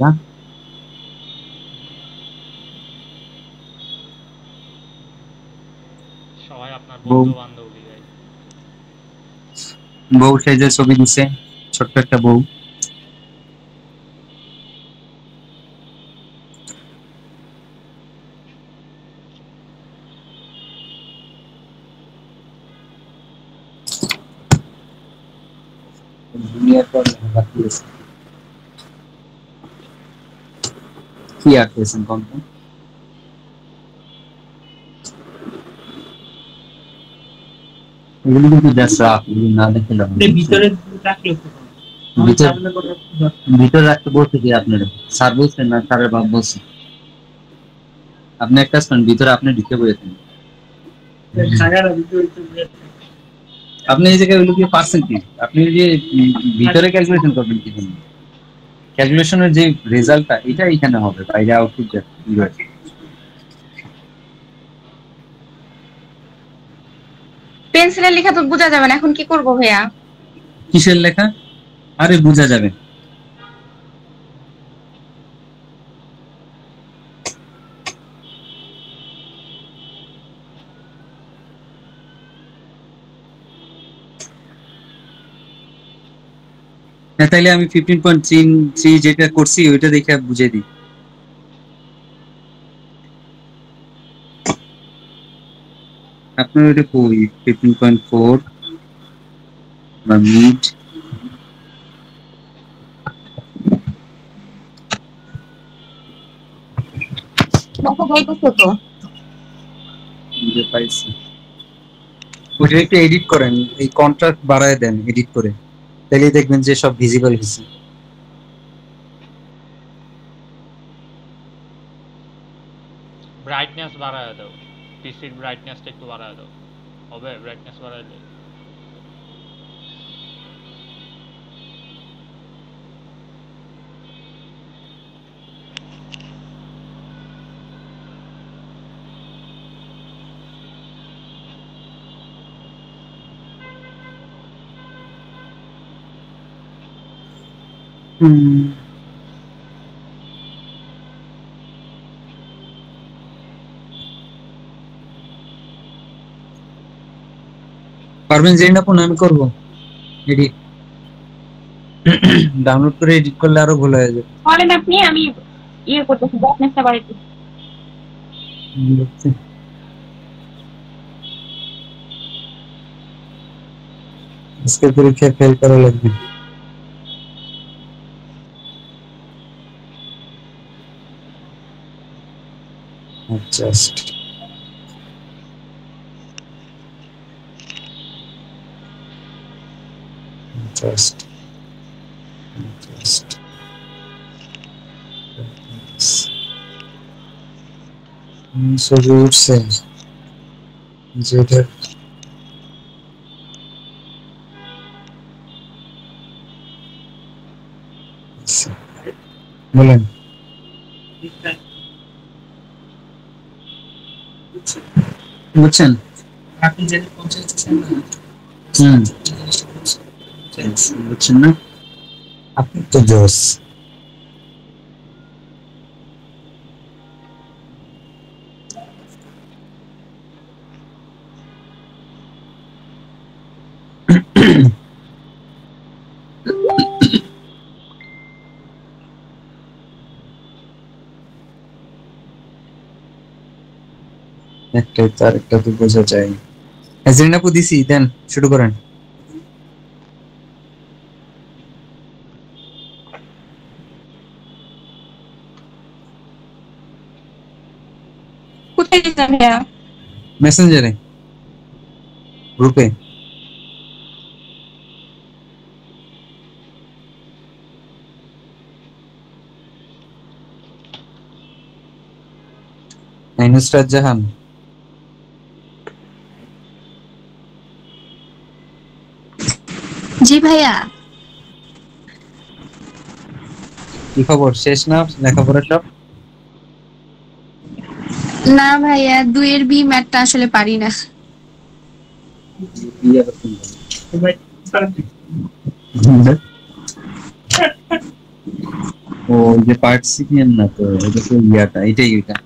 না? সবাই আপনার বউ বন্ধু বান্ধবী ভাই। বউ সেজে ছবি দিছে, ছোট্ট একটা বউ। কি আঁকতেছেন কোন? এগুলো কিন্তু জাস্ট রাফ, এগুলো না দেখে লাভ নেই। ভিতরে ভিতরে রাখতে বলতে কি আপনার স্যার বলছেন না স্যারের বাপ বলছে? আপনি একটা করেন, ভিতরে আপনি ঢুকে বলেছেন। আপনি এই জায়গায় ওগুলো কি পারছেন কি? আপনি যে ভিতরে ক্যালকুলেশন করবেন কি জন্য? ক্যালকুলেশনের যে রেজাল্টটা এটা এখানে হবে, বাইরে আউটপুট যাবে। পেন্সিলের লেখা তো বোঝা যাবে না, এখন কি করব ভাইয়া? কিসের লেখা? আরে বোঝা যাবে। তাইলে আমি 15.3 যেটা করছি ওইটা দেখে বুঝে দিই। আপনার ওইটা কই 15.4 বা মিড? দেখা যাইতেছে তো। বুঝে পাইছি। ওটা একটু এডিট করেন, এই কন্ট্রাস্ট বাড়ায় দেন এডিট করে, তাহলে দেখবেন যে সব ভিজিবল হয়েছে। ব্রাইটনেস বাড়ায় দাও, পিসির ব্রাইটনেসটা একটু বাড়ায় দাও। হবে ব্রাইটনেস বাড়াইলে? পারবেন যে না আমি করবো এডিট, ডাউনলোড করে এডিট করলে আরো ভালো হয়ে যাবে। করেন আপনি, আমি ইয়ে করতেছি, ব্রাইটনেসটা বাড়াইতেছি। আজকে পরীক্ষায় ফেল করা লাগবে। জাস্ট জাস্ট জাস্ট ছবি উঠছে যেটা বলেন। বুঝছেন? আপনি যেটা পৌঁছাচ্ছেন না, বুঝছেন না? আপনি তো জোস। একটাই তো আরেকটা তো বোঝা যায়। হাজিরিন আপু দিছি, দেন শুরু করেন। কোথায় দিতেন ভাইয়া? মেসেঞ্জারে, গ্রুপে। নুসরাত জাহান। জি ভাইয়া। কি খবর, শেষ না লেখাপড়া সব? না ভাইয়া, 2 এর বি ম্যাথটা আসলে পারি না। ও যে পার্টিসিপিয়েন্ট না তো, এটা তো ইয়াটা, এটাই ওইটা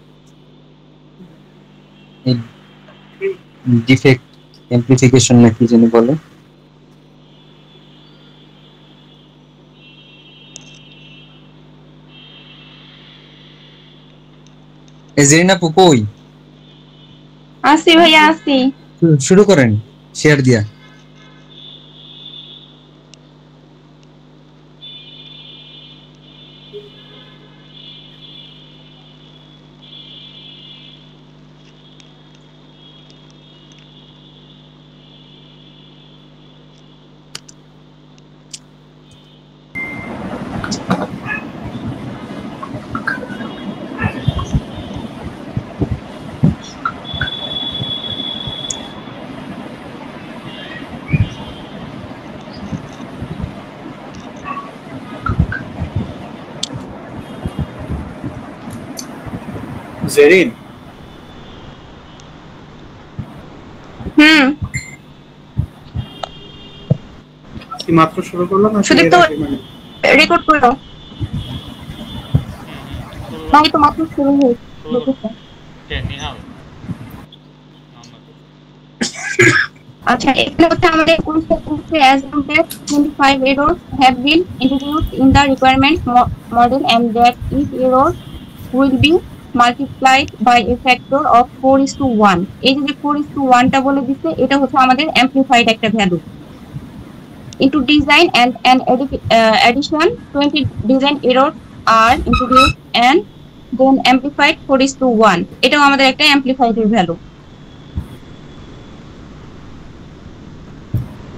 ডিফেক্ট অ্যামপ্লিফিকেশন না কি যেন বলে। জেরিনা পুকোই আসি ভাইয়া আসি। শুরু করেন শেয়ার দিয়া। জেরিন কি মাত্র শুরু করলাম না? শুধু তো রেকর্ড করো ভাই, তো মাত্র শুরু হয়েছে। নিহাল আচ্ছা, এখানে হচ্ছে আমাদের কনসেপ্ট হচ্ছে assume that 25 errors have been introduced in the requirement model and that each error will be multiplied by a factor of 4:1. এই যে 4:1 টা বলে দিচ্ছে, এটা হচ্ছে আমাদের amplified একটা value. Into design and an addition 20 design errors are introduced and then amplified 4:1. এটাও আমাদের একটা amplified এর value.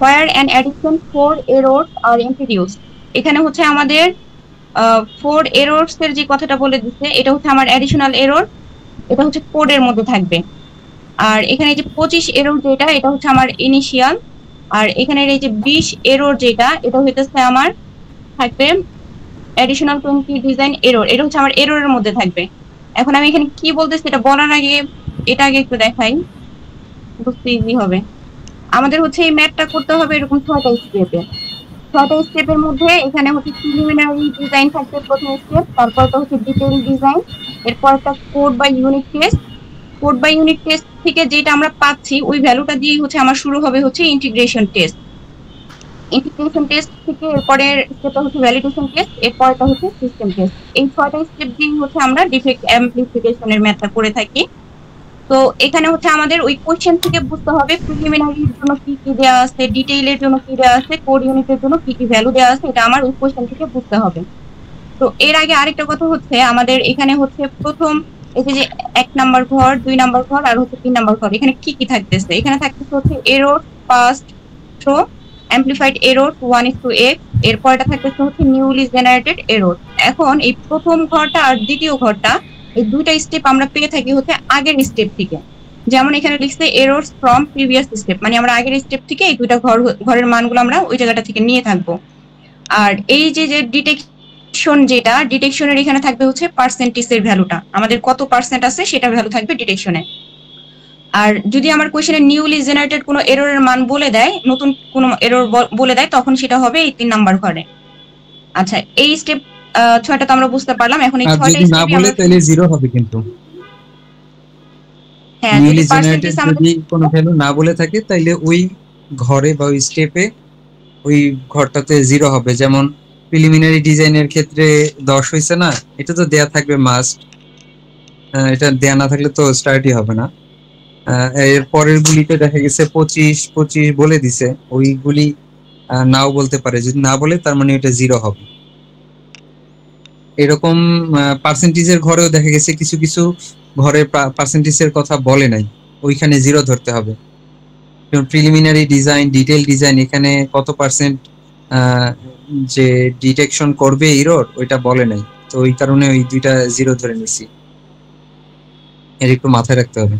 Where an addition 4 errors are introduced. এখানে হচ্ছে আমাদের 4 errors এর যে কথাটা বলে দিচ্ছে, এটা হচ্ছে আমার additional error, এটা হচ্ছে কোডের মধ্যে থাকবে। আর এখানে যে 25 error যেটা, এটা হচ্ছে আমার ইনিশিয়াল। আর এখানে এই যে 20 error যেটা, এটা হইতেছে আমার থাকবে additional 20 design error, এটা হচ্ছে আমার এররের মধ্যে থাকবে। এখন আমি এখানে কি বলতেছি এটা বলার আগে এটা আগে একটু দেখাই, বুঝতে ইজি হবে। আমাদের হচ্ছে এই ম্যাথটা করতে হবে এরকম 6টা স্টেপে। 6টা স্টেপের মধ্যে এখানে হচ্ছে প্রিলিমিনারি ডিজাইন থাকবে প্রথম স্টেপ, তারপরটা হচ্ছে ডিটেইল ডিজাইন, এরপরটা কোড বা ইউনিট টেস্ট। কোড বা ইউনিট টেস্ট থেকে যেটা আমরা পাচ্ছি ওই ভ্যালুটা দিয়ে হচ্ছে আমার শুরু হবে হচ্ছে ইন্টিগ্রেশন টেস্ট। ইন্টিগ্রেশন টেস্ট থেকে এরপরের স্টেপটা হচ্ছে ভ্যালিডেশন টেস্ট, এরপরটা হচ্ছে সিস্টেম টেস্ট। এই 6টা স্টেপ দিয়ে হচ্ছে আমরা ডিফেক্ট অ্যামপ্লিফিকেশনের ম্যাথটা করে থাকি। তো এখানে হচ্ছে আমাদের ওই কোশ্চেন থেকে বুঝতে হবে প্রিলিমিনারির জন্য কি কি দেওয়া আছে, ডিটেইলের জন্য কি দেওয়া আছে, কোড ইউনিটের জন্য কি কি ভ্যালু দেওয়া আছে, এটা আমার ওই কোশ্চেন থেকে বুঝতে হবে। তো এর আগে আরেকটা কথা হচ্ছে, আমাদের এখানে হচ্ছে প্রথম এই যে 1 নাম্বার ঘর, 2 নাম্বার ঘর আর হচ্ছে 3 নাম্বার ঘর, এখানে কি কি থাকতেছে? এখানে থাকতেছে হচ্ছে error past through, amplified error 1:x, এরপর এটা থাকতেছে হচ্ছে নিউলি জেনারেটেড এরর। এখন এই প্রথম ঘরটা আর দ্বিতীয় ঘরটা, এই দুইটা স্টেপ আমরা পেয়ে থাকি হচ্ছে আগের স্টেপ থেকে। যেমন এখানে লিখছে এররস ফ্রম প্রিভিয়াস স্টেপ, মানে আমরা আগের স্টেপ থেকে এই দুইটা ঘরের মানগুলো আমরা ওই জায়গাটা থেকে নিয়ে থাকবো। আর এই যে ডিটেকশন, যেটা ডিটেকশনের এখানে থাকবে হচ্ছে পার্সেন্টেজের ভ্যালুটা, আমাদের কত পার্সেন্ট আছে সেটা ভ্যালু থাকবে ডিটেকশনে। আর যদি আমার কোশ্চেনে নিউলি জেনারেটেড কোনো এররের মান বলে দেয়, নতুন কোনো এরর বলে দেয়, তখন সেটা হবে এই 3 নাম্বার ঘরে। আচ্ছা, এই স্টেপ 6টা তো আমরা বুঝতে পারলাম। এখন এই 6টা স্টেপ না বলে তাহলে 0 হবে, কিন্তু হ্যাঁ, নিউলি জেনারেটেড যদি কোনো ভ্যালু না বলে থাকে তাহলে ওই ঘরে বা ওই স্টেপে ওই ঘরটাতে 0 হবে। যেমন প্রিলিমিনারি ডিজাইনের ক্ষেত্রে 10 হইছে না, এটা তো দেয়া থাকবে মাস্ট, এটা দেয়া না থাকলে তো স্টার্টই হবে না। এর পরের গুলিতে দেখা গেছে 25 বলে দিছে, ওইগুলি নাও বলতে পারে, যদি না বলে তার মানে এটা 0 হবে। এরকম পার্সেন্টেজের ঘরেও দেখা গেছে কিছু কিছু ঘরে পার্সেন্টেজের কথা বলে নাই, ওইখানে 0 ধরতে হবে। যেমন প্রিলিমিনারি ডিজাইন, ডিটেইল ডিজাইন, এখানে কত পার্সেন্ট যে ডিটেকশন করবে এরর ওইটা বলে নাই, তো ওই কারণে ওই দুইটা 0 ধরে নিছি। এর একটু মাথায় রাখতে হবে।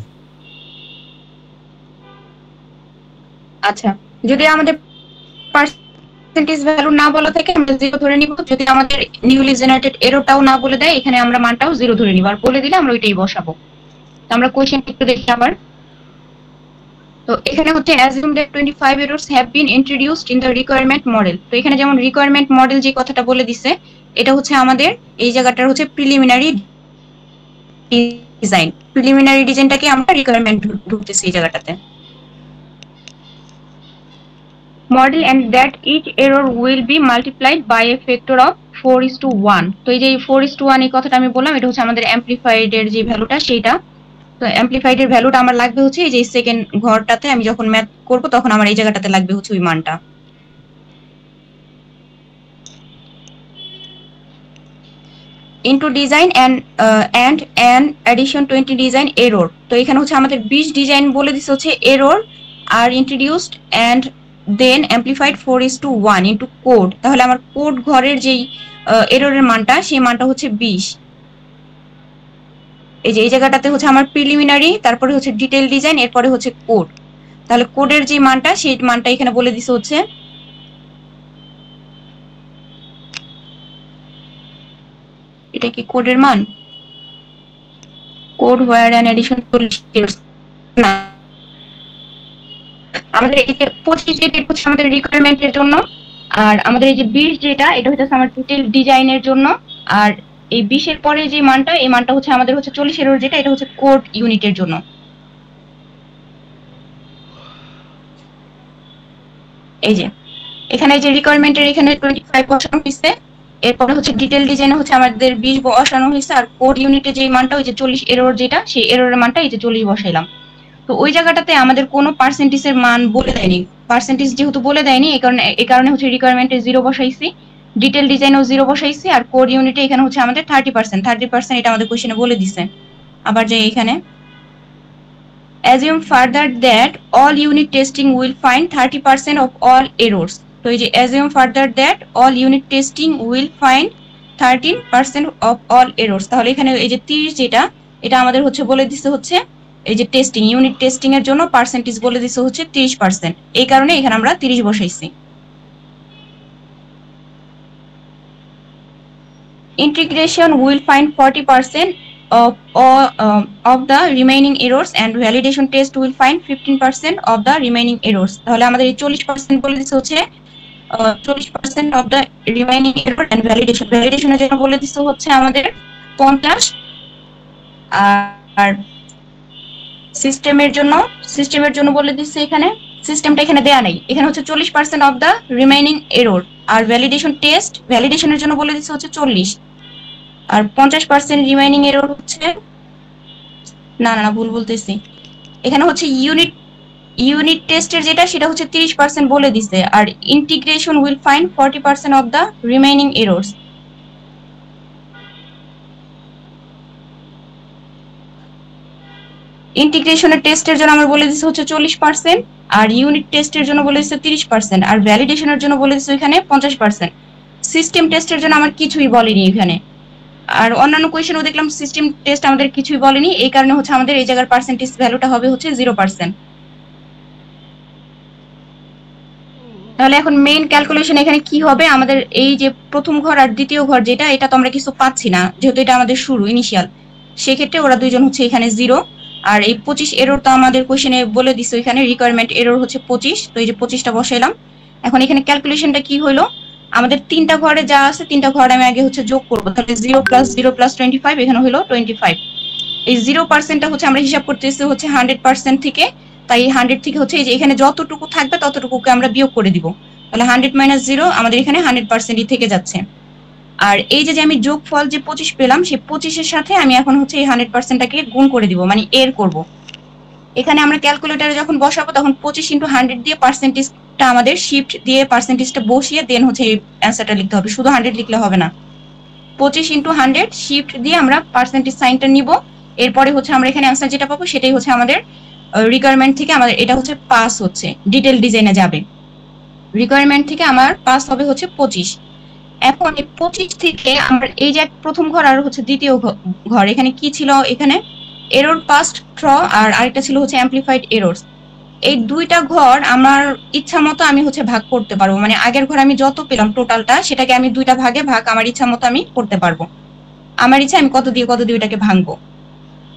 আচ্ছা, যদি আমাদের পার্সেন্টেজ ভ্যালু না বলা থাকে আমরা 0 ধরে নিব। যদি আমাদের নিউলি জেনারেটেড এররটাও না বলে দেয়, এখানে আমরা মানটাও 0 ধরে নিব, আর বলে দিলে আমরা ওইটাই বসাবো। তো আমরা কোশ্চেন একটু দেখি আবার। তো এখানে হচ্ছে assume that 25 errors have been introduced in the requirement model। তো এখানে যেমন রিকোয়ারমেন্ট মডেল যে কথাটা বলে দিছে, এটা হচ্ছে আমাদের এই জায়গাটার হচ্ছে প্রিলিমিনারি ডিজাইন। প্রিলিমিনারি ডিজাইনটাকে আমরা রিকোয়ারমেন্ট ঢুকতেছি এই জায়গাটাতে। Model and that each error will be multiplied by a factor of 4:1। তো এই যে 4:1 এই কথাটা আমি বললাম, এটা হচ্ছে আমাদের অ্যামপ্লিফাইড এর যে ভ্যালুটা সেইটা। তো অ্যামপ্লিফাইড এর ভ্যালুটা আমার লাগবে হচ্ছে এই যে সেকেন্ড ঘরটাতে, আমি যখন ম্যাথ করব তখন আমার এই জায়গাটাতে লাগবে হচ্ছে ওই মানটা। Into design and an addition 20 design error. তো এখানে হচ্ছে আমাদের 20 ডিজাইন বলে দিচ্ছে হচ্ছে এরর আর introduced and then amplified 4:1 into কোড। তাহলে আমার কোড ঘরের যেই এররের মানটা সেই মানটা হচ্ছে 20। এই যে এই জায়গাটাতে হচ্ছে আমার প্রিলিমিনারি, তারপরে হচ্ছে ডিটেইল ডিজাইন, এরপরে হচ্ছে কোড। তাহলে কোডের যে মানটা সেই মানটা এখানে বলে দিছে হচ্ছে এটা কি কোডের মান, কোড হোয়ার অ্যান এডিশন না, আমাদের এই যে 25 যেটা হচ্ছে আমাদের রিকোয়ারমেন্টের জন্য, আর আমাদের এই যে 20 যেটা এটা হচ্ছে আমার ডিটেইল ডিজাইনের জন্য, আর এই 20 এর পরে যে মানটা এই মানটা হচ্ছে আমাদের হচ্ছে 40 এর যেটা এটা হচ্ছে কোড ইউনিটের জন্য। এই যে এখানে এই যে রিকোয়ারমেন্টের এখানে 25 বসানো হয়েছে, এরপরে হচ্ছে ডিটেইল ডিজাইনে হচ্ছে আমাদের 20 বসানো হয়েছে, আর কোড ইউনিটে যে মানটা ওই যে 40 এরর যেটা সেই এররের মানটা এই যে 40 বসাইলাম। তো ওই জায়গাটাতে আমাদের কোনো পার্সেন্টেজের মান বলে দেয়নি, পার্সেন্টেজ যেহেতু বলে দেয়নি এই কারণে হচ্ছে রিকোয়ারমেন্টে 0 বসাইছি, ডিটেইল ডিজাইনেও 0 বসাইছি, আর কোড ইউনিটে এখানে হচ্ছে আমাদের 30% এটা আমাদের কোশ্চেনে বলে দিছে। আবার যে এখানে assume further that all unit testing will find 30% of all errors। তো এই যে assume further that all unit testing will find 13% of all errors। তাহলে এখানে এই যে 30 যেটা এটা আমাদের হচ্ছে বলে দিছে হচ্ছে এই যে টেস্টিং ইউনিট টেস্টিং এর জন্য পার্সেন্টেজ বলে দিছে হচ্ছে 30%, এই কারণে এখানে আমরা 30 বসাইছি। Integration will find 40% of the remaining errors and validation test will find 15% of the remaining errors। তাহলে আমাদের এই 40% বলে দিছে হচ্ছে 40% of the remaining error and validationের জন্য বলে দিছে হচ্ছে আমাদের 50, আর সিস্টেমের জন্য বলে দিচ্ছে এখানে সিস্টেমটা এখানে দেয়া নেই, এখানে হচ্ছে 40% অফ দা রিমেইনিং এরর, আর ভ্যালিডেশনের জন্য বলে দিচ্ছে হচ্ছে 40, আর 50% রিমেইনিং এরর হচ্ছে না ভুল বলতেছি, এখানে হচ্ছে ইউনিট টেস্টের যেটা সেটা হচ্ছে 30% বলে দিছে, আর integration will find 40% of the remaining errors. ইন্টিগ্রেশনের টেস্টের জন্য আমরা বলে দিচ্ছি হচ্ছে 40%, আর ইউনিট টেস্টের জন্য বলে দিচ্ছে 30%, আর ভ্যালিডেশনের জন্য বলে দিচ্ছে এখানে 50%। সিস্টেম টেস্টের জন্য আমার কিছুই বলেনি এখানে, আর অন্যান্য কোয়েশ্চেনও দেখলাম সিস্টেম টেস্ট আমাদের কিছুই বলেনি, এই কারণে হচ্ছে আমাদের এই জায়গার পার্সেন্টেজ ভ্যালুটা হবে হচ্ছে 0%। তাহলে এখন মেইন ক্যালকুলেশন এখানে কি হবে, আমাদের এই যে প্রথম ঘর আর দ্বিতীয় ঘর যেটা এটা তো আমরা কিছু পাচ্ছি না, যেহেতু এটা আমাদের শুরু ইনিশিয়াল, সেক্ষেত্রে ওরা দুইজন হচ্ছে এখানে 0, আর এই 25 এরর তো আমাদের কোশ্চেনে বলে দিছে এখানে রিকোয়ারমেন্ট এরর হচ্ছে 25, তো এই যে 25টা বসাইলাম। এখন এখানে ক্যালকুলেশনটা কি হলো, আমাদের তিনটা ঘরে যা আছে তিনটা ঘর আমি আগে হচ্ছে যোগ করব, তাহলে 0 + 0 + 25 এখানে হলো 25। এই 0%টা হচ্ছে আমরা হিসাব করতেছি হচ্ছে 100% থেকে, তাই 100 থেকে হচ্ছে এই যে এখানে যতটুকু থাকবে ততটুকুকে আমরা বিয়োগ করে দিব, তাহলে 100 - 0 আমাদের এখানে 100%ই থেকে যাচ্ছে। আর এই যে আমি যোগফল যে 25 পেলাম সেই 25-এর সাথে আমি এখন হচ্ছে এই 100%টাকে গুণ করে দিব, মানে এর করব। এখানে আমরা ক্যালকুলেটরে যখন বসাবো তখন 25 × 100 দিয়ে পার্সেন্টেজটা আমাদের শিফট দিয়ে পার্সেন্টেজটা বসিয়ে দেন হচ্ছে এই অ্যান্সারটা লিখতে হবে, শুধু 100 লিখলে হবে না। 25 × 100 শিফট দিয়ে আমরা পার্সেন্টেজ সাইনটা নিব, এরপরে হচ্ছে আমরা এখানে অ্যান্সার যেটা পাবো সেটাই হচ্ছে আমাদের রিকোয়ারমেন্ট থেকে আমাদের এটা হচ্ছে পাস হচ্ছে ডিটেইল ডিজাইনে যাবে, রিকোয়ারমেন্ট থেকে আমার পাস হবে হচ্ছে 25। এখন এই 25 থেকে আমরা এই যে প্রথম ঘর আর হচ্ছে দ্বিতীয় ঘর, এখানে কি ছিল, এখানে এরর পাস্ট থ্রু আর আরেকটা ছিল হচ্ছে অ্যামপ্লিফাইড এররস। এই দুইটা ঘর আমার ইচ্ছা মতো আমি হচ্ছে ভাগ করতে পারবো, মানে আগের ঘর আমি যত পেলাম টোটালটা সেটাকে আমি দুইটা ভাগে ভাগ আমার ইচ্ছা মতো আমি করতে পারবো, আমার ইচ্ছা আমি কত দিয়ে ওটাকে ভাঙবো।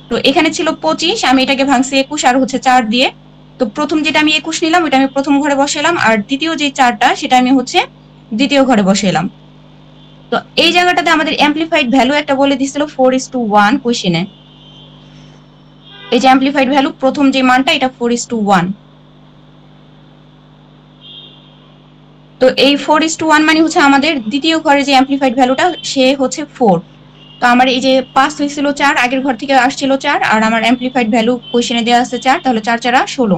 তো এখানে ছিল 25, আমি এটাকে ভাঙছি 21 আর হচ্ছে 4 দিয়ে। তো প্রথম যেটা আমি 21 নিলাম ওটা আমি প্রথম ঘরে বসাইলাম, আর দ্বিতীয় যে 4টা সেটা আমি হচ্ছে দ্বিতীয় ঘরে বসাইলাম। তো এই জায়গাটাতে আমাদের অ্যামপ্লিফাইড ভ্যালু একটা বলে দিছিল 4:1 কোশ্চেনে। এই যে অ্যামপ্লিফাইড ভ্যালু প্রথম যে মানটা এটা 4:1। তো এই 4:1 মানে হচ্ছে আমাদের দ্বিতীয় ঘরে যে অ্যামপ্লিফাইড ভ্যালুটা সে হচ্ছে 4। তো আমার এই যে পাস হয়েছিল 4, আগের ঘর থেকে আসছিল 4, আর আমার অ্যামপ্লিফাইড ভ্যালু কোশ্চেনে দেওয়া আছে 4, তাহলে 4 4 16।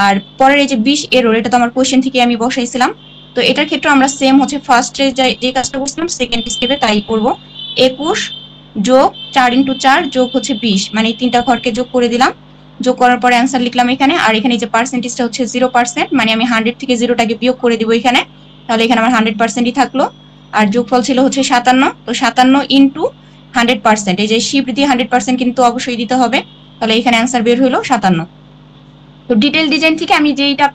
আর পরের এই যে 20 এরর, এটা তো আমার কোশ্চেন থেকে আমি বসাইছিলাম। তো এটার ক্ষেত্রে আমরা সেম হচ্ছে ফার্স্টে যে কাজটা করছিলাম সেকেন্ড স্টেপে তাই করব। 21 যোগ 4 × 4 যোগ হচ্ছে 20, মানে এই তিনটা ঘরকে যোগ করে দিলাম। যোগ করার পরে অ্যান্সার লিখলাম এখানে। আর এখানে যে পার্সেন্টেজটা হচ্ছে 0%, মানে আমি 100 থেকে 0টাকে বিয়োগ করে দিব এখানে, তাহলে এখানে আমার 100%ই থাকলো। আর যোগফল ছিল হচ্ছে 57। তো 57 ইন্টু 100%, এই যে শিফট দিয়ে 100% কিন্তু অবশ্যই দিতে হবে, তাহলে এখানে অ্যান্সার বের হলো 57। তো ডিটেল ডিজাইন থেকে আমি যেইটা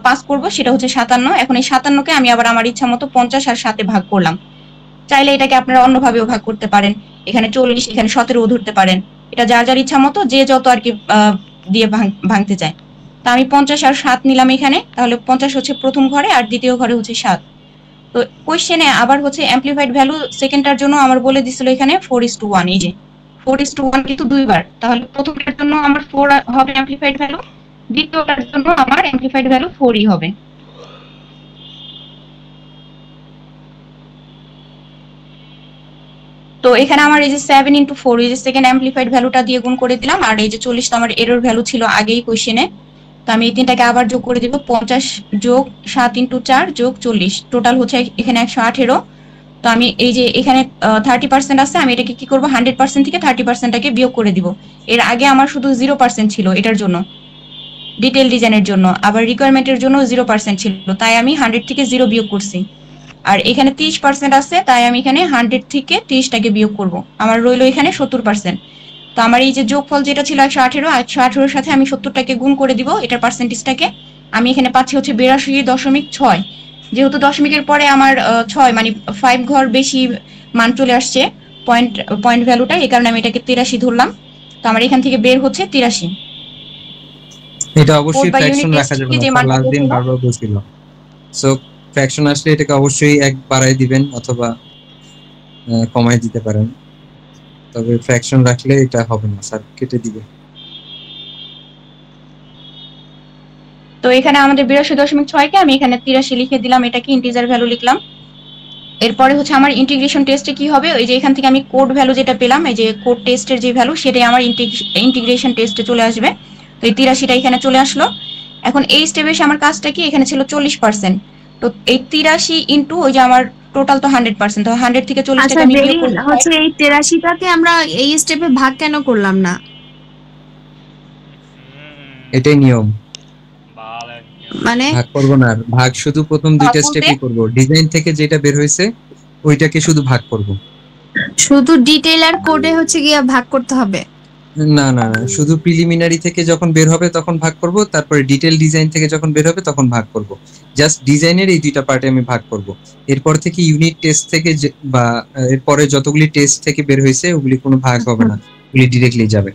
পাস করব সেটা হচ্ছে 57। এখন এই 57কে আমি আবার আমার ইচ্ছা মতো 50 আর 7 ভাগ করলাম। চাইলে এটাকে আপনারা অন্যভাবেও ভাগ করতে পারেন, এখানে 40, এখানে 17ও ধরতে পারেন। এটা যার যার ইচ্ছা মতো, যে যত আর কি দিয়ে ভাঙতে চায়। তা আমি 50 আর 7 নিলাম এখানে, তাহলে 50 হচ্ছে প্রথম ঘরে আর দ্বিতীয় ঘরে হচ্ছে 7। তো কোশ্চেনে আবার হচ্ছে অ্যামপ্লিফাইড ভ্যালু সেকেন্ডটার জন্য আমার বলে দিছিল এখানে 4:1। এই যে 4:1 কিন্তু দুইবার, তাহলে প্রথমটার জন্য আমার 4 হবে অ্যামপ্লিফাইড ভ্যালু, দ্বিতীয়টার জন্য আমার অ্যামপ্লিফাইড ভ্যালু 4ই হবে। তো এখানে আমার এই যে 7 × 4, এই যে সেকেন্ড অ্যামপ্লিফাইড ভ্যালুটা দিয়ে গুণ করে দিলাম। আর এই যে 40 তো আমার এরর ভ্যালু ছিল আগেই কোশ্চেনে, তো আমি এই তিনটাকে আবার যোগ করে দিব। 50 যোগ 7 × 4 যোগ 40, টোটাল হচ্ছে এখানে 118। তো আমি এই যে এখানে 30% আছে, আমি এটাকে কি করব, 100% থেকে 30%টাকে বিয়োগ করে দিব। এর আগে আমার শুধু 0% ছিল এটার জন্য, ডিটেল ডিজাইনের জন্য, আবার রিকোয়ারমেন্টের জন্য 0% ছিল, তাই আমি 100 থেকে 0 বিয়োগ করছি। আর এখানে 30% আছে, তাই আমি এখানে 100 থেকে 30টাকে বিয়োগ করব, আমার রইলো এখানে 70%। তো আমার এই যে যোগফল যেটা ছিল 118 সাথে আমি 70টাকে গুণ করে দিব এটার পার্সেন্টেজটাকে। আমি এখানে পাচ্ছি হচ্ছে 82.6। যেহেতু দশমিকের পরে আমার 6 মানে 5 ঘর বেশি মান চলে আসছে পয়েন্ট ভ্যালুটা, এই কারণে আমি এটাকে 83 ধরলাম। তো আমার এখান থেকে বের হচ্ছে 83। এটা অবশ্যই ফ্র্যাকশন রাখা যাবে না, স্যার লাস্ট দিন বারবার বলছিল। সো ফ্র্যাকশন আসলে এটাকে অবশ্যই এক বাড়াই দিবেন অথবা কমাই দিতে পারেন, তবে ফ্র্যাকশন রাখলে এটা হবে না, স্যার কেটে দিবে। তো এখানে আমাদের 82.6 কে আমি এখানে 83 লিখে দিলাম, এটাকে ইন্টিজার ভ্যালু লিখলাম। এরপরে হচ্ছে আমার ইন্টিগ্রেশন টেস্টে কি হবে, ওই যে এখান থেকে আমি কোড ভ্যালু যেটা পেলাম, এই যে কোড টেস্টের যে ভ্যালু সেটাই আমার ইন্টিগ্রেশন টেস্টে চলে আসবে। তো এই 83টা এখানে চলে আসলো। এখন এই স্টেপে এসে আমার কাজটা কি, এখানে ছিল 40%, তো এই 83 ইন্টু ওই যে আমার টোটাল তো 100%, তো 100 থেকে 40টাকে আমি বিয়োগ করব। হচ্ছে এই 83টাকে আমরা এই স্টেপে ভাগ কেন করলাম না? এটাই নিয়ম, মানে ভাগ করব না, ভাগ শুধু প্রথম দুইটা স্টেপই করব। ডিজাইন থেকে যেটা বের হইছে ওইটাকে শুধু ভাগ করব, শুধু ডিটেইল আর কোডে হচ্ছে গিয়া ভাগ করতে হবে? না না না, শুধু প্রিলিমিনারি থেকে যখন বের হবে তখন ভাগ করব, তারপরে ডিটেইল ডিজাইন থেকে যখন বের হবে তখন ভাগ করব। জাস্ট ডিজাইনের এই দুইটা পার্টে আমি ভাগ করব। এরপর থেকে ইউনিট টেস্ট থেকে বা এরপরে যতগুলি টেস্ট থেকে বের হইছে ওগুলি কোনো ভাগ হবে না, ওগুলি ডাইরেক্টলি যাবে।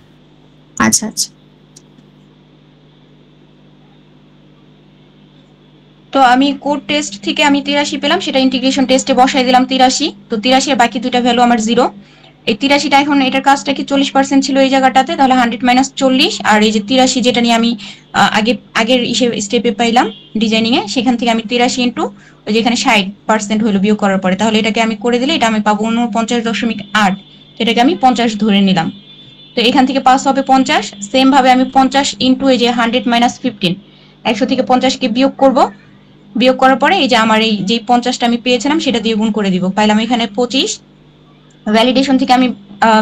আচ্ছা আচ্ছা। তো আমি কোড টেস্ট থেকে আমি 83 পেলাম, সেটা ইন্টিগ্রেশন টেস্টে বসাই দিলাম 83। তো 83 এর বাকি দুইটা ভ্যালু আমার 0। এই 83টা এখন এটার কাজটা কি 40% ছিল এই জায়গাটাতে, তাহলে 100 - 40। আর এই যে 83 যেটা নিয়ে আমি আগের স্টেপে পাইলাম ডিজাইনিং এ, সেখান থেকে আমি 83 ইন্টু ওই যে এখানে 60% হলো বিয়োগ করার পরে, তাহলে এটাকে আমি করে দিলে এটা আমি পাবো 49.8। এটাকে আমি 50 ধরে নিলাম। তো এখান থেকে পাস হবে 50। সেম ভাবে আমি 50 ইন্টু এই যে 100 - 15, 100 থেকে 50কে বিয়োগ করব। বিয়োগ করার পরে এই যে আমার এই যে 50টা আমি পেয়েছিলাম সেটা দিয়ে গুণ করে দিব, পাইলাম এখানে 25। ভ্যালিডেশন থেকে আমি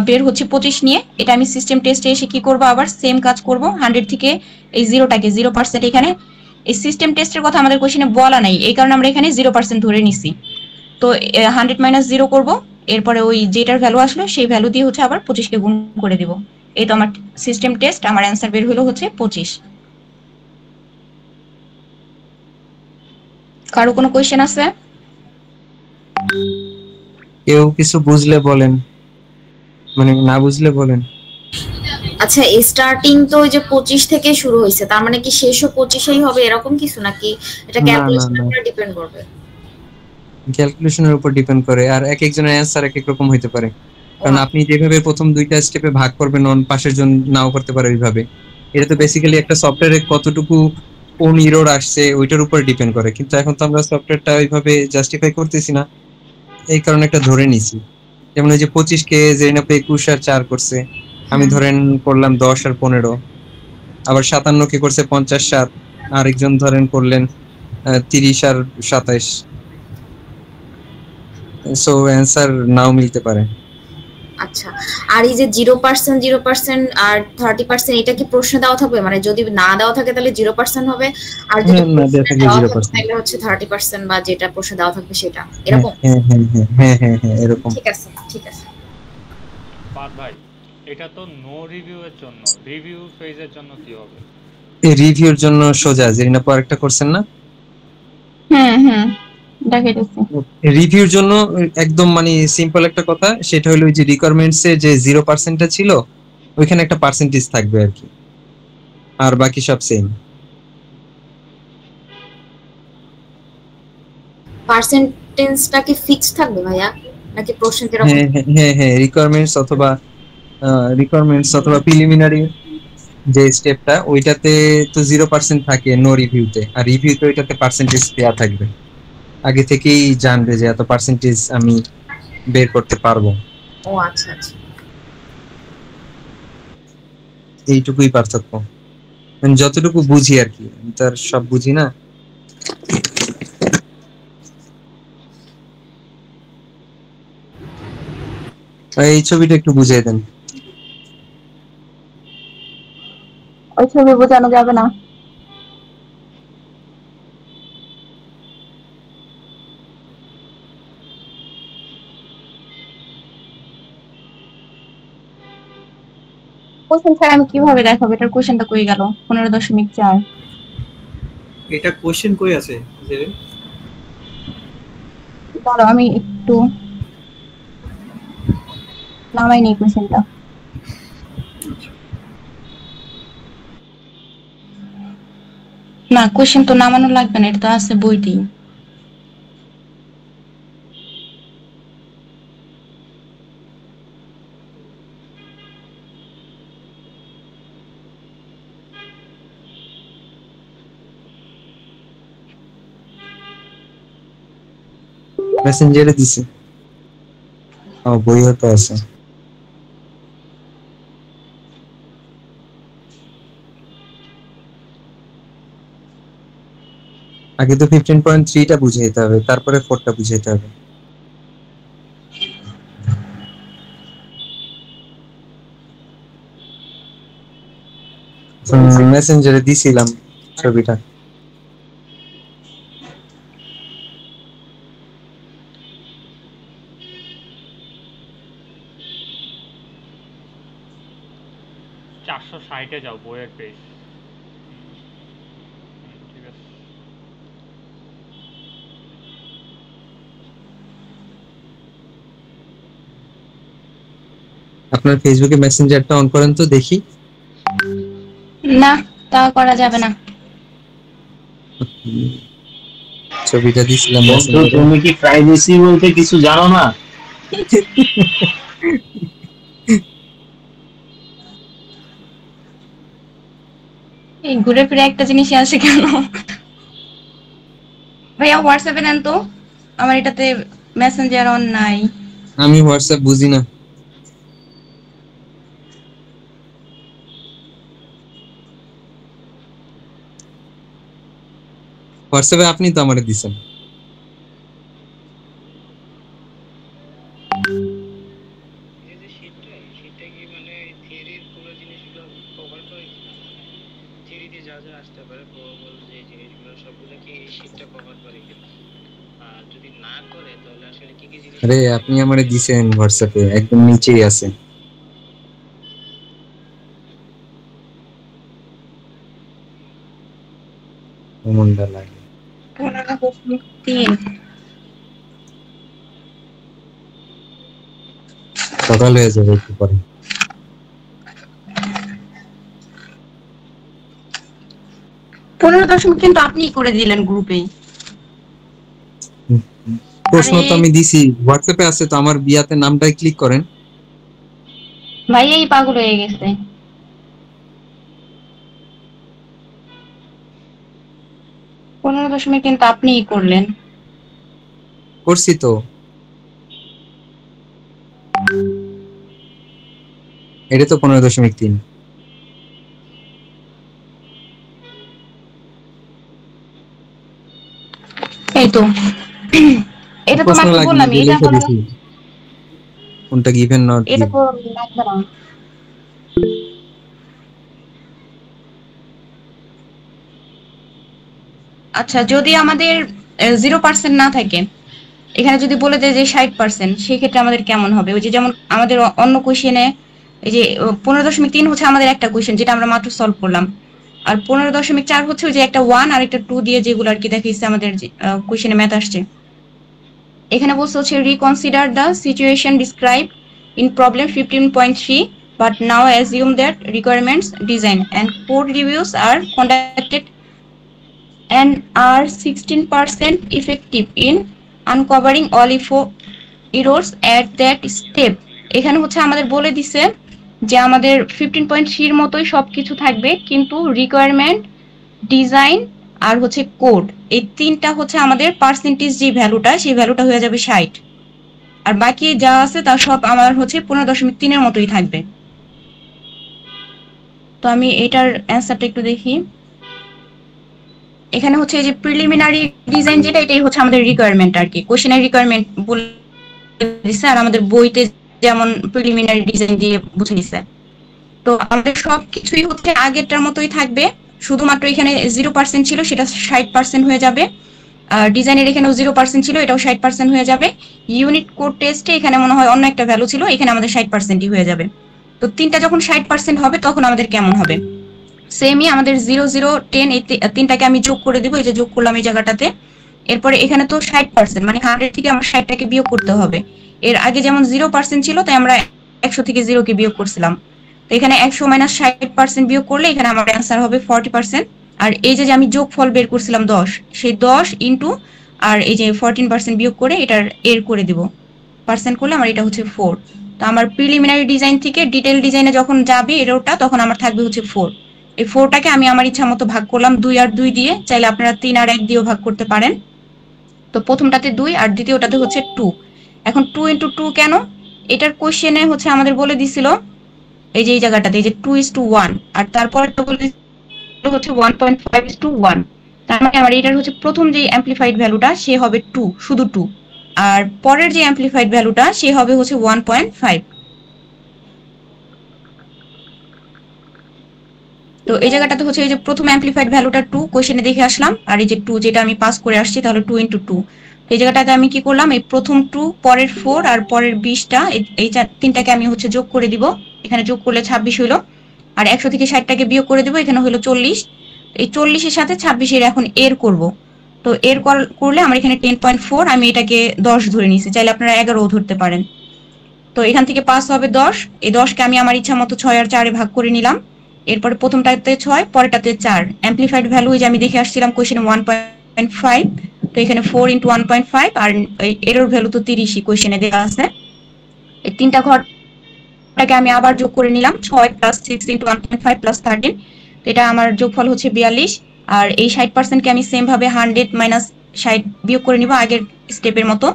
বের হচ্ছে 25 নিয়ে, এটা আমি সিস্টেম টেস্টে এসে কি করব, আবার সেম কাজ করব। 100 থেকে এই 0% এখানে এই সিস্টেম টেস্টের কথা আমাদের কোশ্চেনে বলা নাই, এই কারণে আমরা এখানে 0% ধরে নিছি। তো 100 - 0 করব, এরপরে ওই যেটার ভ্যালু আসলো সেই ভ্যালু দিয়ে হচ্ছে আবার 25কে গুণ করে দিব। এই তো আমার সিস্টেম টেস্ট, আমার অ্যান্সার বের হলো হচ্ছে 25। কারো কোনো কোশ্চেন আছে? কেউ কিছু বুঝলে বলেন, মানে না বুঝলে বলেন। আচ্ছা, স্টার্টিং তো ওই যে 25 থেকে শুরু হয়েছে, তার মানে কি শেষও 25এই হবে এরকম কিছু, নাকি এটা ক্যালকুলেশনের উপর ডিপেন্ড করবে? ক্যালকুলেশনের উপর ডিপেন্ড করে, আর এক একজনের অ্যান্সার এক এক রকম হইতে পারে। কারণ আপনি যেভাবে প্রথম দুইটা স্টেপে ভাগ করবেন, অন পাশের জন নাও করতে পারে ওইভাবে। এটা তো বেসিক্যালি একটা সফটওয়্যারে কতটুকু কোন এরর আসছে ওইটার উপর ডিপেন্ড করে, কিন্তু এখন তো আমরা সফটওয়্যারটা ওইভাবে জাস্টিফাই করতেছি না, এই কারণে একটা ধরে নিছি। যেমন ওই যে 25 কে জেরিনা 21 আর 4 করছে, আমি ধরেন করলাম 10 আর 15, আবার 57 কে করছে 50 7, আরেকজন ধরেন করলেন 30 আর 27। সো অ্যান্সার নাও মিলতে পারে। আচ্ছা, আর এই যে 0% আর 30% এটা কি প্রশ্ন দেওয়া থাকবে? মানে যদি না দেওয়া থাকে তাহলে 0% হবে, আর যদি না দেওয়া থাকলে 0%, তাহলে হচ্ছে 30% বা যেটা প্রশ্ন দেওয়া থাকবে সেটা, এরকম? হ্যাঁ এরকম। ঠিক আছে ঠিক আছে। পাদ ভাই, এটা তো নো রিভিউ এর জন্য, রিভিউ ফেজের জন্য কি হবে? এই রিভিউর জন্য সোজা জেরিনা পর একটা করছেন না? দেখাইতেছি। রিভিউর জন্য একদম মানে সিম্পল একটা কথা, সেটা হলো ওই যে রিকোয়ারমেন্টস এ যে 0%টা ছিল ওইখানে একটা পার্সেন্টেজ থাকবে আর কি, আর বাকি সব সেম। পার্সেন্টেজটা কি ফিক্সড থাকবে ভাইয়া, নাকি প্রশ্ন যেরকম? হ্যাঁ রিকোয়ারমেন্টস অথবা প্রিলিমিনারি যে স্টেপটা ওইটাতে তো 0% থাকে নো রিভিউতে, আর রিভিউতে ওইটাতে পার্সেন্টেজ দেয়া থাকবে, আগে থেকেই জানবে যে এত পার্সেন্টেজ আমি বের করতে পারবো। ও আচ্ছা আচ্ছা, এইটুকুই পার্থক্য, মানে যতটুকু বুঝি আর কি, তার সব বুঝি না। এই ছবিটা একটু বুঝিয়ে দেন। ওই ছবি বোঝানো যাবে না। কোশ্চেন ছাড়া আমি কিভাবে দেখাবো? এটার কোশ্চেনটা কই গেল? 15.4। এটা কোশ্চেন কই আছে জেরিন? দাঁড়াও আমি একটু নামাই নেই কোশ্চেনটা। না, কোশ্চেন তো নামানো লাগবে না, এটা তো আছে বইতেই। মেসেঞ্জারে দিছি। ও বইও তো আছে। আগে তো 15.3টা বুঝাইতে হবে, তারপরে 4টা বুঝাইতে হবে। মেসেঞ্জারে দিছিলাম ছবিটা। চারশো 60-এ যাও, বইয়ের পেজ। ঠিক আছে। আপনার ফেসবুকে মেসেঞ্জারটা অন করেন তো দেখি। না, তা করা যাবে না। ছবিটা দিছিলাম। তুমি কি প্রাইভেসি বলতে কিছু জানো না? এই ঘুরে ফিরে একটা জিনিসই আসে কেন? ভাইয়া হোয়াটসঅ্যাপে নেন তো, আমার এটাতে মেসেঞ্জার অন নাই। আমি হোয়াটসঅ্যাপ বুঝি না। হোয়াটসঅ্যাপে আপনি তো আমারে দিছেন। আরে আপনি আমারে দিছেন হোয়াটসঅ্যাপে, একদম নিচেই আছে। মনটা লাগে 15.3 সকাল হয়ে যাবে একটু পরে। 15 কিন্তু আপনিই করে দিলেন গ্রুপে। প্রশ্ন তো আরে আমি দিছি, হোয়াটসঅ্যাপে আছে তো, আমার বিয়াতে নামটাই ক্লিক করেন। ভাই এই পাগল হয়ে গেছে। পনেরো দশমিক কিন্তু আপনিই করলেন। করছি তো, এটা তো 15.3। এই তো এটা তো প্রশ্ন মাত্র লাগবে না, বললাম, দিয়ে এটা লিখে কোনো, দিছি কোনটা গিভেন নট এটা গিভ। তো লাগবে না। আচ্ছা, যদি আমাদের 0% না থাকে, এখানে যদি বলে দেয় যে 60%, সেক্ষেত্রে আমাদের কেমন হবে? ওই যে যেমন আমাদের অন্য কোশ্চেনে এই যে 15.3 হচ্ছে আমাদের একটা কোশ্চেন যেটা আমরা মাত্র সলভ করলাম, আর 15.4 হচ্ছে ওই যে একটা 1 আর একটা 2 দিয়ে যেগুলো আর কি দেখাইছে আমাদের কোশ্চেনে ম্যাথ আসছে। এখানে বলছে হচ্ছে reconsider the situation describe in problem 15.3 but now assume that requirements design and code reviews are conducted and are 16% effective in uncovering all errors at that step. এখানে হচ্ছে আমাদের বলে দিছে যে আমাদের 15.3 এর মতোই সবকিছু থাকবে, কিন্তু রিকোয়ারমেন্ট, ডিজাইন আর হচ্ছে কোড, এই তিনটা হচ্ছে আমাদের পার্সেন্টেজ যে ভ্যালুটা, সেই ভ্যালুটা হয়ে যাবে 60, আর বাকি যা আছে তা সব আমার হচ্ছে 15.3 এর মতোই থাকবে। তো আমি এটার অ্যান্সারটা একটু দেখি। এখানে হচ্ছে এই যে প্রিলিমিনারি ডিজাইন যেটা, এটাই হচ্ছে আমাদের রিকোয়ারমেন্ট আর কি, কোশ্চেনের রিকোয়ারমেন্ট বলে দিছে, আর আমাদের বইতে যেমন প্রিলিমিনারি ডিজাইন দিয়ে বুঝে দিছে। তো আমাদের সবকিছুই হচ্ছে আগেরটার মতোই থাকবে, শুধুমাত্র এখানে 0% ছিল, সেটা 60% হয়ে যাবে। ডিজাইনের এখানেও 0% ছিল, এটাও 60% হয়ে যাবে। ইউনিট কোড টেস্টে এখানে মনে হয় অন্য একটা ভ্যালু ছিল, এখানে আমাদের 60%ই হয়ে যাবে। তো তিনটা যখন 60% হবে তখন আমাদের কেমন হবে? সেমই আমাদের 0 0 10 এই তিনটাকে আমি যোগ করে দিব, এই যে যোগ করলাম এই জায়গাটাতে। এরপরে এখানে তো 60%, মানে 100 থেকে আমার 60টাকে বিয়োগ করতে হবে। এর আগে যেমন 0% ছিল, তাই আমরা 100 থেকে 0 কে বিয়োগ করছিলাম। তো এখানে 100 মাইনাস 60% বিয়োগ করলে এখানে আমার অ্যান্সার হবে 40%। আর এই যে আমি যোগফল বের করছিলাম 10, সেই 10 ইন্টু আর এই যে 14% বিয়োগ করে এটার এর করে দিব, পার্সেন্ট করলে আমার এটা হচ্ছে 4। তো আমার প্রিলিমিনারি ডিজাইন থেকে ডিটেইল ডিজাইনে যখন যাবে এরোটা, তখন আমার থাকবে হচ্ছে 4। এই 4টাকে আমি আমার ইচ্ছা মতো ভাগ করলাম 2 আর 2 দিয়ে, চাইলে আপনারা 3 আর 1 দিয়েও ভাগ করতে পারেন। তো প্রথমটাতে 2 আর দ্বিতীয়টাতে হচ্ছে 2। এখন 2 ইন্টু 2 কেন? এটার কোশ্চেনে হচ্ছে আমাদের বলে দিছিল এই যে এই জায়গাটাতে এই যে 2:1, আর তারপরটা বলে দিছিল হচ্ছে 1.5:1। তার মানে আমার এটার হচ্ছে প্রথম যে অ্যামপ্লিফাইড ভ্যালুটা সে হবে 2, শুধু 2, আর পরের যে অ্যামপ্লিফাইড ভ্যালুটা সে হবে হচ্ছে 1.5। তো এই জায়গাটাতে হচ্ছে এই যে প্রথম অ্যামপ্লিফাইড ভ্যালুটা 2 কোশ্চেনে দেখে আসলাম, আর এই যে 2 যেটা আমি পাস করে আসছি, তাহলে 2 ইন্টু 2। এই জায়গাটাতে আমি কি করলাম, এই প্রথম 2, পরের 4 আর পরের 20টা, এই তিনটাকে আমি হচ্ছে যোগ করে দিব। এখানে যোগ করলে 26 হইলো, আর 100 থেকে 60টাকে বিয়োগ করে দিব, এখানে হলো 40। এই 40-এর সাথে 26-এর এখন এর করব। তো এর করলে আমার এখানে 10.4, আমি এটাকে 10 ধরে নিয়েছি, চাইলে আপনারা 11ও ধরতে পারেন। তো এখান থেকে পাস হবে 10, এই 10কে আমি আমার ইচ্ছা মতো 6 আর 4-এ ভাগ করে নিলাম। এরপরে প্রথমটাতে 6, পরেরটাতে 4। অ্যামপ্লিফাইড ভ্যালু যে আমি দেখে আসছিলাম কোশ্চেনে 1.5, তো এখানে 4 ইন্টু 1.5, আর এরর ভ্যালু তো 30ই কোশ্চেনে দেওয়া আছে। এই তিনটা ঘরটাকে আমি আবার যোগ করে নিলাম, 6 প্লাস 6 ইন্টু 1.5 প্লাস 13, তো এটা আমার যোগফল হচ্ছে 42। আর এই 60%কে আমি সেম ভাবে 100 মাইনাস 60 বিয়োগ করে নিব আগের স্টেপের মতো।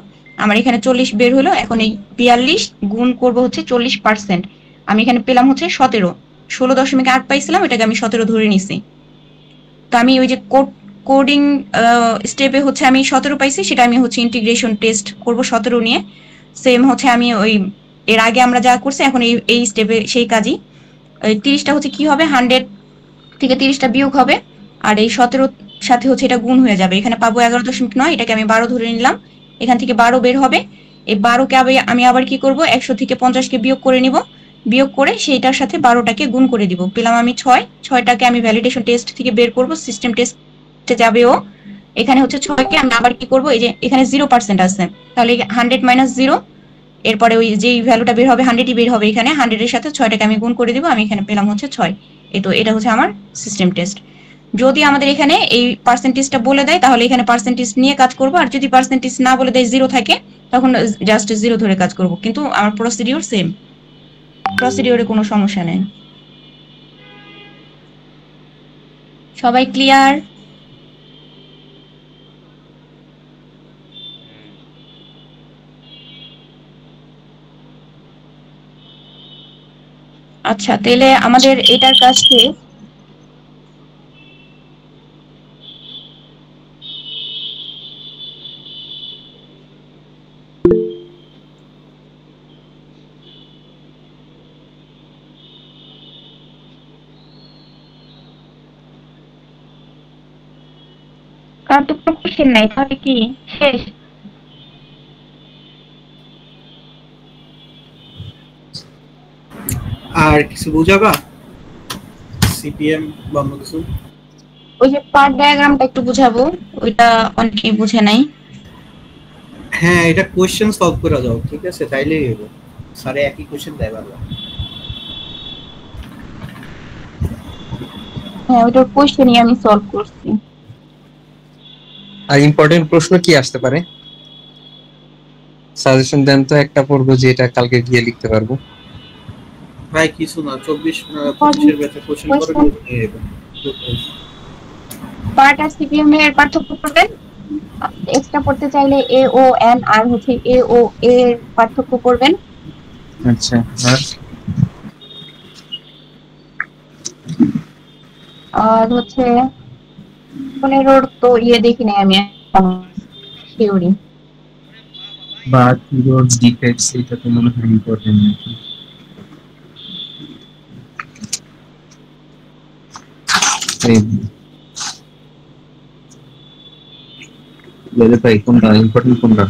আমার এখানে 40 বের হলো, এখন এই 42 গুণ করব হচ্ছে 40%, আমি এখানে পেলাম হচ্ছে 17। 16.8 পাইছিলাম, এটাকে আমি 17 ধরে নিছি। তো আমি ওই যে কোডিং স্টেপে হচ্ছে আমি 17 পাইছি, সেটা আমি হচ্ছে ইন্টিগ্রেশন টেস্ট করব 17 নিয়ে। সেম হচ্ছে আমি ওই এর আগে আমরা যা করছি এখন এই স্টেপে সেই কাজই। 30টা হচ্ছে কি হবে, 100 থেকে 30টা বিয়োগ হবে, আর এই 17 সাথে হচ্ছে এটা গুণ হয়ে যাবে, এখানে পাবো 11.9, এটাকে আমি 12 ধরে নিলাম। এখান থেকে 12 বের হবে, এই 12কে আমি আবার কি করব, 100 থেকে 50কে বিয়োগ করে নিব, বিয়োগ করে সেইটার সাথে 12টাকে গুণ করে দিব, পেলাম আমি 6। 6টাকে আমি ভ্যালিডেশন টেস্ট থেকে বের করব, সিস্টেম টেস্টে যাবেও। এখানে হচ্ছে 6কে আমি আবার কি করব, এই যে এখানে 0% আছে, তাহলে 100 মাইনাস 0, এরপরে ওই যেই ভ্যালুটা বের হবে 100ই বের হবে, এখানে 100-এর সাথে 6টাকে আমি গুণ করে দিব, আমি এখানে পেলাম হচ্ছে 6। এই তো এটা হচ্ছে আমার সিস্টেম টেস্ট। যদি আমাদের এখানে এই পার্সেন্টেজটা বলে দেয় তাহলে এখানে পার্সেন্টেজ নিয়ে কাজ করব, আর যদি পার্সেন্টেজ না বলে দেয় 0 থাকে তখন জাস্ট 0 ধরে কাজ করব, কিন্তু আমার প্রসিডিউর সেম, প্রসিডিউরে কোনো সমস্যা নেই। সবাই ক্লিয়ার? আচ্ছা, তাহলে আমাদের এটার কাজ শেষ। কার তো কোনো কোশ্চেন নাই, তাহলে কি শেষ? আর কিছু বুঝাবা সিপিএম বা অন্য কিছু? ওই যে পার্ট ডায়াগ্রামটা একটু বুঝাবো, ওইটা অনেকেই বুঝে নাই। হ্যাঁ, এটা কোশ্চেন সলভ করা যাও, ঠিক আছে? তাইলেই হবে। স্যারে একই কোশ্চেন দেয় বারবার। হ্যাঁ, ওইটার কোশ্চেনই আমি সলভ করছি। আর ইম্পর্টেন্ট প্রশ্ন কি আসতে পারে? সাজেশন দেন তো, একটা পড়বো যে এটা কালকে গিয়ে লিখতে পারবো। প্রায় কিছু না, 24-25 ভেতরে কোশ্চেন করে নিয়ে যাবে। পার্ট আর সিপিএম এর পার্থক্য করবেন। এক্সট্রা পড়তে চাইলে এ ও এন আর হচ্ছে এ ও এর পার্থক্য করবেন। আচ্ছা, আর হচ্ছে পনেরোর তো দেখি নাই আমি থিওরি। বা কিবোর্ড ডিফেক্টস, এটা তো মনে হয় ইম্পর্টেন্ট নাকি? লেলে ভাই কোনটা ইম্পর্টেন্ট কোনটা?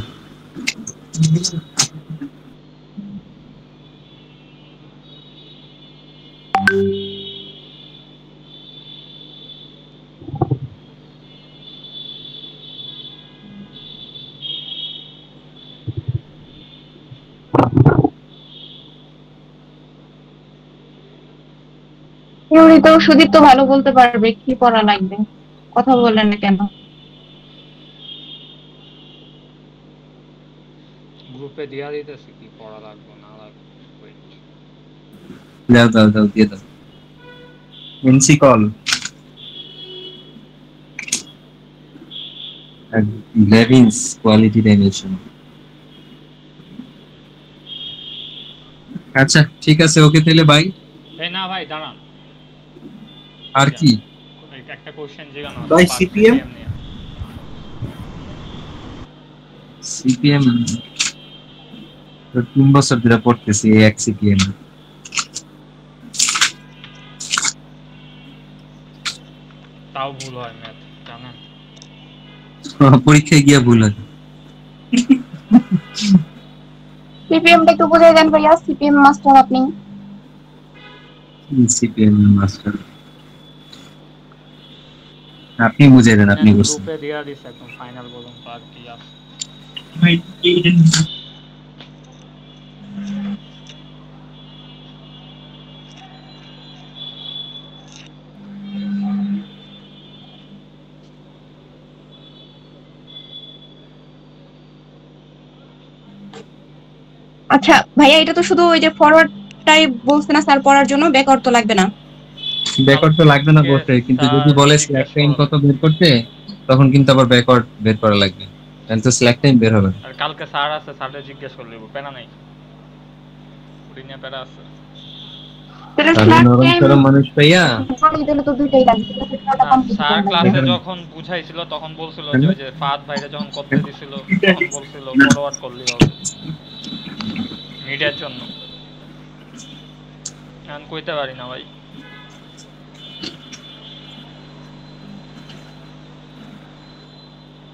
থিওরি তো সুদীপ তো ভালো বলতে পারবে, কি পড়া লাগবে, কথা বলেন না কেন? গ্রুপে দিয়া দিতেছি কি পড়া লাগবে না লাগবে। ওয়েট, দাও দিয়ে দাও। এনসি কল লেভিনস কোয়ালিটি ডাইমেনশন। আচ্ছা ঠিক আছে, ওকে তাহলে বাই। এই না ভাই দাঁড়ান, আর কি একটা কোশ্চেন জিজ্ঞাসা না ভাই সিপিএম সিপিএম তো 3 বছর ধরে পড়তেছি এক সিপিএম। তাও ভুল হয় ম্যাথ জানেন? পরীক্ষায় গিয়া ভুল হয়। সিপিএম টা একটু বুঝাই দেন ভাইয়া, সিপিএম মাস্টার আপনি। সিপিএম মাস্টার আপনি বুঝে দেন, আপনি বুঝছেন। গ্রুপে দিয়া দিছে একদম ফাইনাল বলুন তো আর কি আছে। আচ্ছা ভাইয়া, এটা তো শুধু ওই যে ফরওয়ার্ডটাই বলছে না স্যার পড়ার জন্য, ব্যাকওয়ার্ড তো লাগবে না? ব্যাকওয়ার্ড তো লাগবে না বলতে, কিন্তু যদি বলে স্ল্যাক টাইম কত বের করতে, তখন কিন্তু আবার ব্যাকওয়ার্ড বের করা লাগবে, কারণ তো স্ল্যাক টাইম বের হবে। আর কালকে স্যার আছে, স্যারকে জিজ্ঞেস করে নেব, পেনা নাই পুরিনা পেরা আছে। মানুষ পাইয়া স্যার ক্লাসে যখন বুঝাইছিল তখন বলছিল যে ওই যে ফাদ ভাইরা যখন করতে দিছিল তখন বলছিল ফরওয়ার্ড করলি হবে মিডিয়ার জন্য। আমি কইতে পারি না ভাই।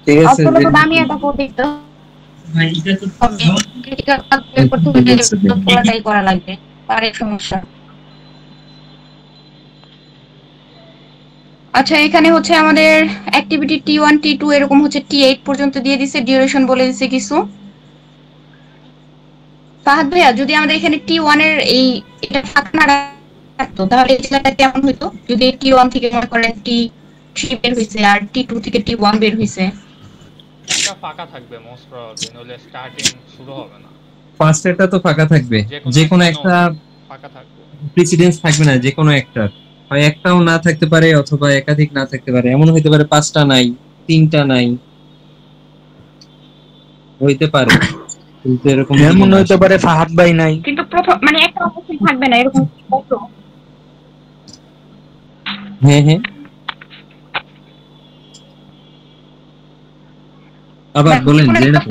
ঠিক আছে, আসলে তো আমি এটা করতে তো ভাই, এটা তো ক্রিটিক্যাল করতে হলে পুরোটাই করা লাগবে, আর এক সমস্যা। আচ্ছা, এখানে হচ্ছে আমাদের অ্যাক্টিভিটি T1 T2 এরকম হচ্ছে T8 পর্যন্ত দিয়ে দিছে, ডিউরেশন বলে দিছে কিছু। ফাহাদ ভাইয়া, যদি আমাদের এখানে T1 এর এই এটা ফাঁকা না রাখতো তাহলে এটা কেমন হতো? যদি T1 থেকে মনে করেন T3 বের হইছে আর T2 থেকে T1 বের হইছে। একটা ফাঁকা থাকবে মোস্ট প্রবাবলি, নইলে স্টার্টিং শুরু হবে না। ফার্স্ট এটা তো ফাঁকা থাকবে, যে কোনো একটা ফাঁকা থাকবে, প্রেসিডেন্স থাকবে না, যে কোনো একটা, হয় একটাও না থাকতে পারে অথবা একাধিক না থাকতে পারে। এমন হইতে পারে 5টা নাই, 3টা নাই, হইতে পারে। কিন্তু এরকম এমন হইতে পারে ফাহাদ ভাই নাই, কিন্তু প্রথম মানে একটা অবশ্যই থাকবে না, এরকম কত? হ্যাঁ হ্যাঁ, আবার বলেন যে না,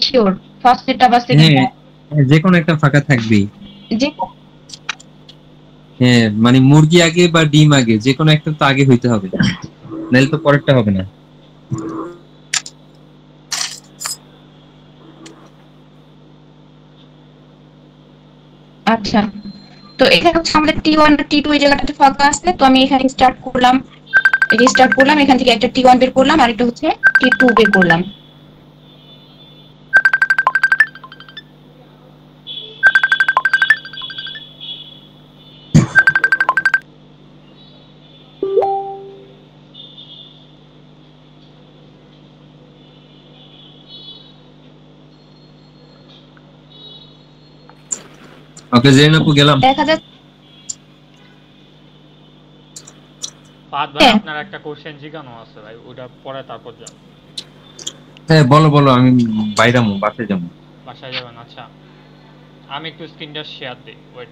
শিওর ফার্স্ট এটা বা সেকেন্ড, যে কোনো একটা ফাঁকা থাকবেই। যে হ্যাঁ, মানে মুরগি আগে বা ডিম আগে, যে কোনো একটা তো আগে হইতে হবে, নাহলে তো পরেরটা হবে না। আচ্ছা, তো এখানে হচ্ছে আমাদের T1 আর T2 এই জায়গাটাতে ফাঁকা আছে, তো আমি এখানে স্টার্ট করলাম, এখান থেকে একটা T1 বের করলাম আর একটা হচ্ছে T2 বের করলাম। ওকে জেরিন আপু গেলাম। দেখা যাচ্ছে ফাহাদ ভাই আপনার একটা কোশ্চেন জিজ্ঞানো আছে ভাই, ওটা পরে তারপর যান। হ্যাঁ বলো বলো, আমি বাইরামু, বাসে যাবো। বাসায় যাবেন? আচ্ছা, আমি একটু স্ক্রিনটা শেয়ার দিই, ওয়েট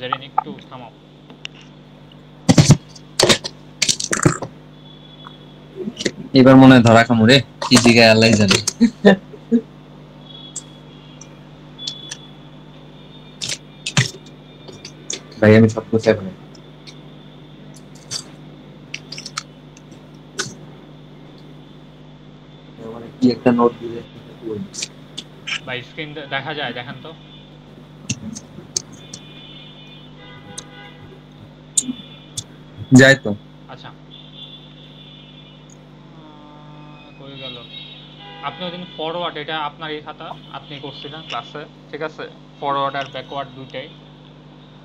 জেরিন একটু থামাও। এবার মনে হয় ধরা খামু রে, কি দিকে আল্লাহ জানে। ভাই আমি সব গুছাই ফেলি। কি একটা নোট দিলে ভাই স্ক্রিন দেখা যায়, দেখেন তো। যায় তো। আচ্ছা, কই গেল? আপনি ওদিন ফরওয়ার্ড, এটা আপনার এই খাতা আপনি করছিলেন ক্লাসে, ঠিক আছে? ফরওয়ার্ড আর ব্যাকওয়ার্ড দুইটাই।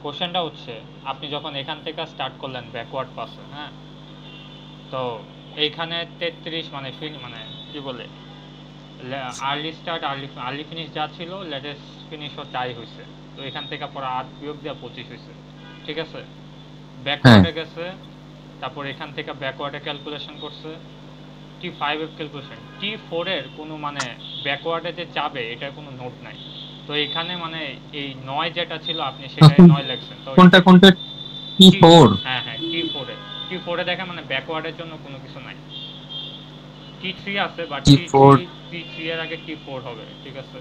কোশ্চেনটা হচ্ছে আপনি যখন এখান থেকে স্টার্ট করলেন ব্যাকওয়ার্ড পাসে, হ্যাঁ, তো এইখানে 33 মানে মানে কি বলে, আর্লি স্টার্ট আর্লি ফিনিশ যা ছিল, লেটেস্ট ফিনিশও তাই হয়েছে। তো এখান থেকে পরে 8 বিয়োগ দেওয়া 25 হয়েছে, ঠিক আছে? ব্যাকওয়ার্ডে গেছে, তারপর এখান থেকে ব্যাকওয়ার্ডে ক্যালকুলেশন করছে, T5 এর ক্যালকুলেশন, T4 এর কোনো মানে ব্যাকওয়ার্ডে যে যাবে এটার কোনো নোট নাই। তো এখানে মানে এই 9 যেটা ছিল আপনি সেটাই 9 লিখছেন। তো কোনটা কোনটা T4? হ্যাঁ হ্যাঁ, T4 এ দেখেন মানে ব্যাকওয়ার্ডের জন্য কোনো কিছু নাই। T3 আছে, বাট T3 এর আগে T4 হবে, ঠিক আছে?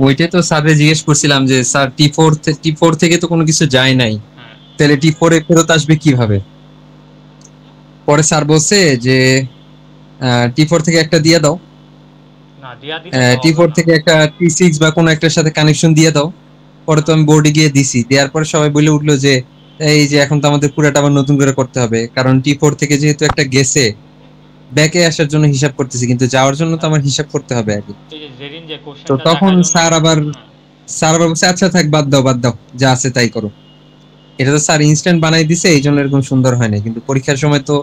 ওইটাই তো স্যাররে জিজ্ঞেস করছিলাম যে স্যার T4 থেকে তো কোনো কিছু যায় নাই, তাহলে T4 এ ফেরত আসবে কিভাবে? পরে স্যার বলছে যে T4 থেকে একটা দিয়ে দাও, না দিয়া দিলে T4 থেকে একটা T6 বা কোনো একটার সাথে কানেকশন দিয়ে দাও। পরে তো আমি বোর্ডে গিয়ে দিছি, দেওয়ার পরে সবাই বলে উঠলো যে এই যে এখন তো আমাদের পুরোটা আবার নতুন করে করতে হবে, কারণ T4 থেকে যেহেতু একটা গেছে, ব্যাকে আসার জন্য হিসাব করতেছি, কিন্তু যাওয়ার জন্য তো আমার হিসাব করতে হবে আগে। এই যে জেরিন যে কোশ্চেনটা, তো তখন স্যার আবার বলছে আচ্ছা থাক, বাদ দাও যা আছে তাই করো। এটা তো স্যার ইনস্ট্যান্ট বানাই দিছে, এই জন্য এরকম সুন্দর হয় না, কিন্তু পরীক্ষার সময় তো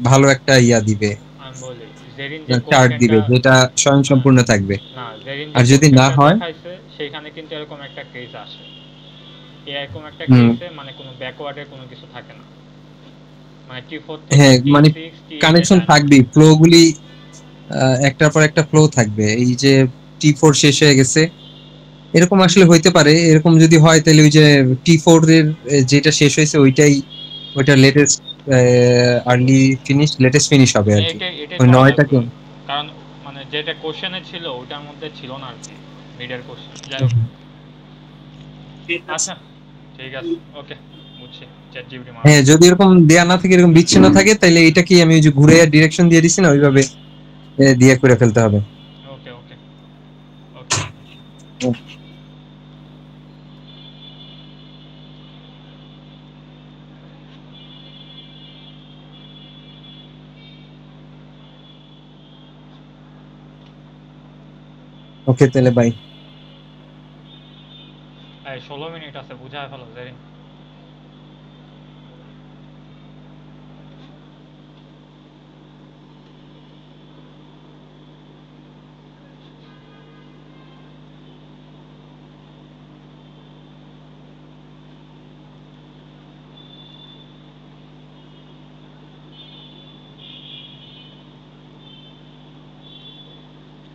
ভালো একটা ইয়া দিবে, আমি বলি জেরিন যে চার্ট দিবে যেটা স্বয়ংসম্পূর্ণ থাকবে। না, জেরিন আর যদি না হয় সেখানে কিন্তু এরকম একটা কেস আসে, এরকম একটা কেসে মানে কোনো ব্যাকওয়ার্ডের কোনো কিছু থাকে না, মানে T4 থেকে হ্যাঁ মানে T6 কানেকশন থাকবে, ফ্লো গুলি একটার পর একটা ফ্লো থাকবে। এই যে T4 শেষ হয়ে গেছে এরকম আসলে হইতে পারে, এরকম যদি হয় তাহলে ওই যে T4 এর যেটা শেষ হয়েছে ওইটা latest early finish, latest finish হবে আর কি, ওই 9টাকে। কারণ মানে যেটা কোশ্চেনে ছিল ওটার মধ্যে ছিল না আর কি, মিডের কোশ্চেন। যাই হোক, আচ্ছা ঠিক আছে, ওকে বুঝছি। চ্যাটজিপিটি হ্যাঁ, যদি এরকম দেয়া না থাকে, এরকম বিচ্ছিন্ন থাকে, তাহলে এটা কি আমি ওই যে ঘুরে ডিরেকশন দিয়ে দিছি না, ওইভাবে দিয়ে করে ফেলতে হবে। ওকে ওকে ওকে তাহলে বাই। 16 মিনিট আছে, বুঝায় ফেলো জেরিন।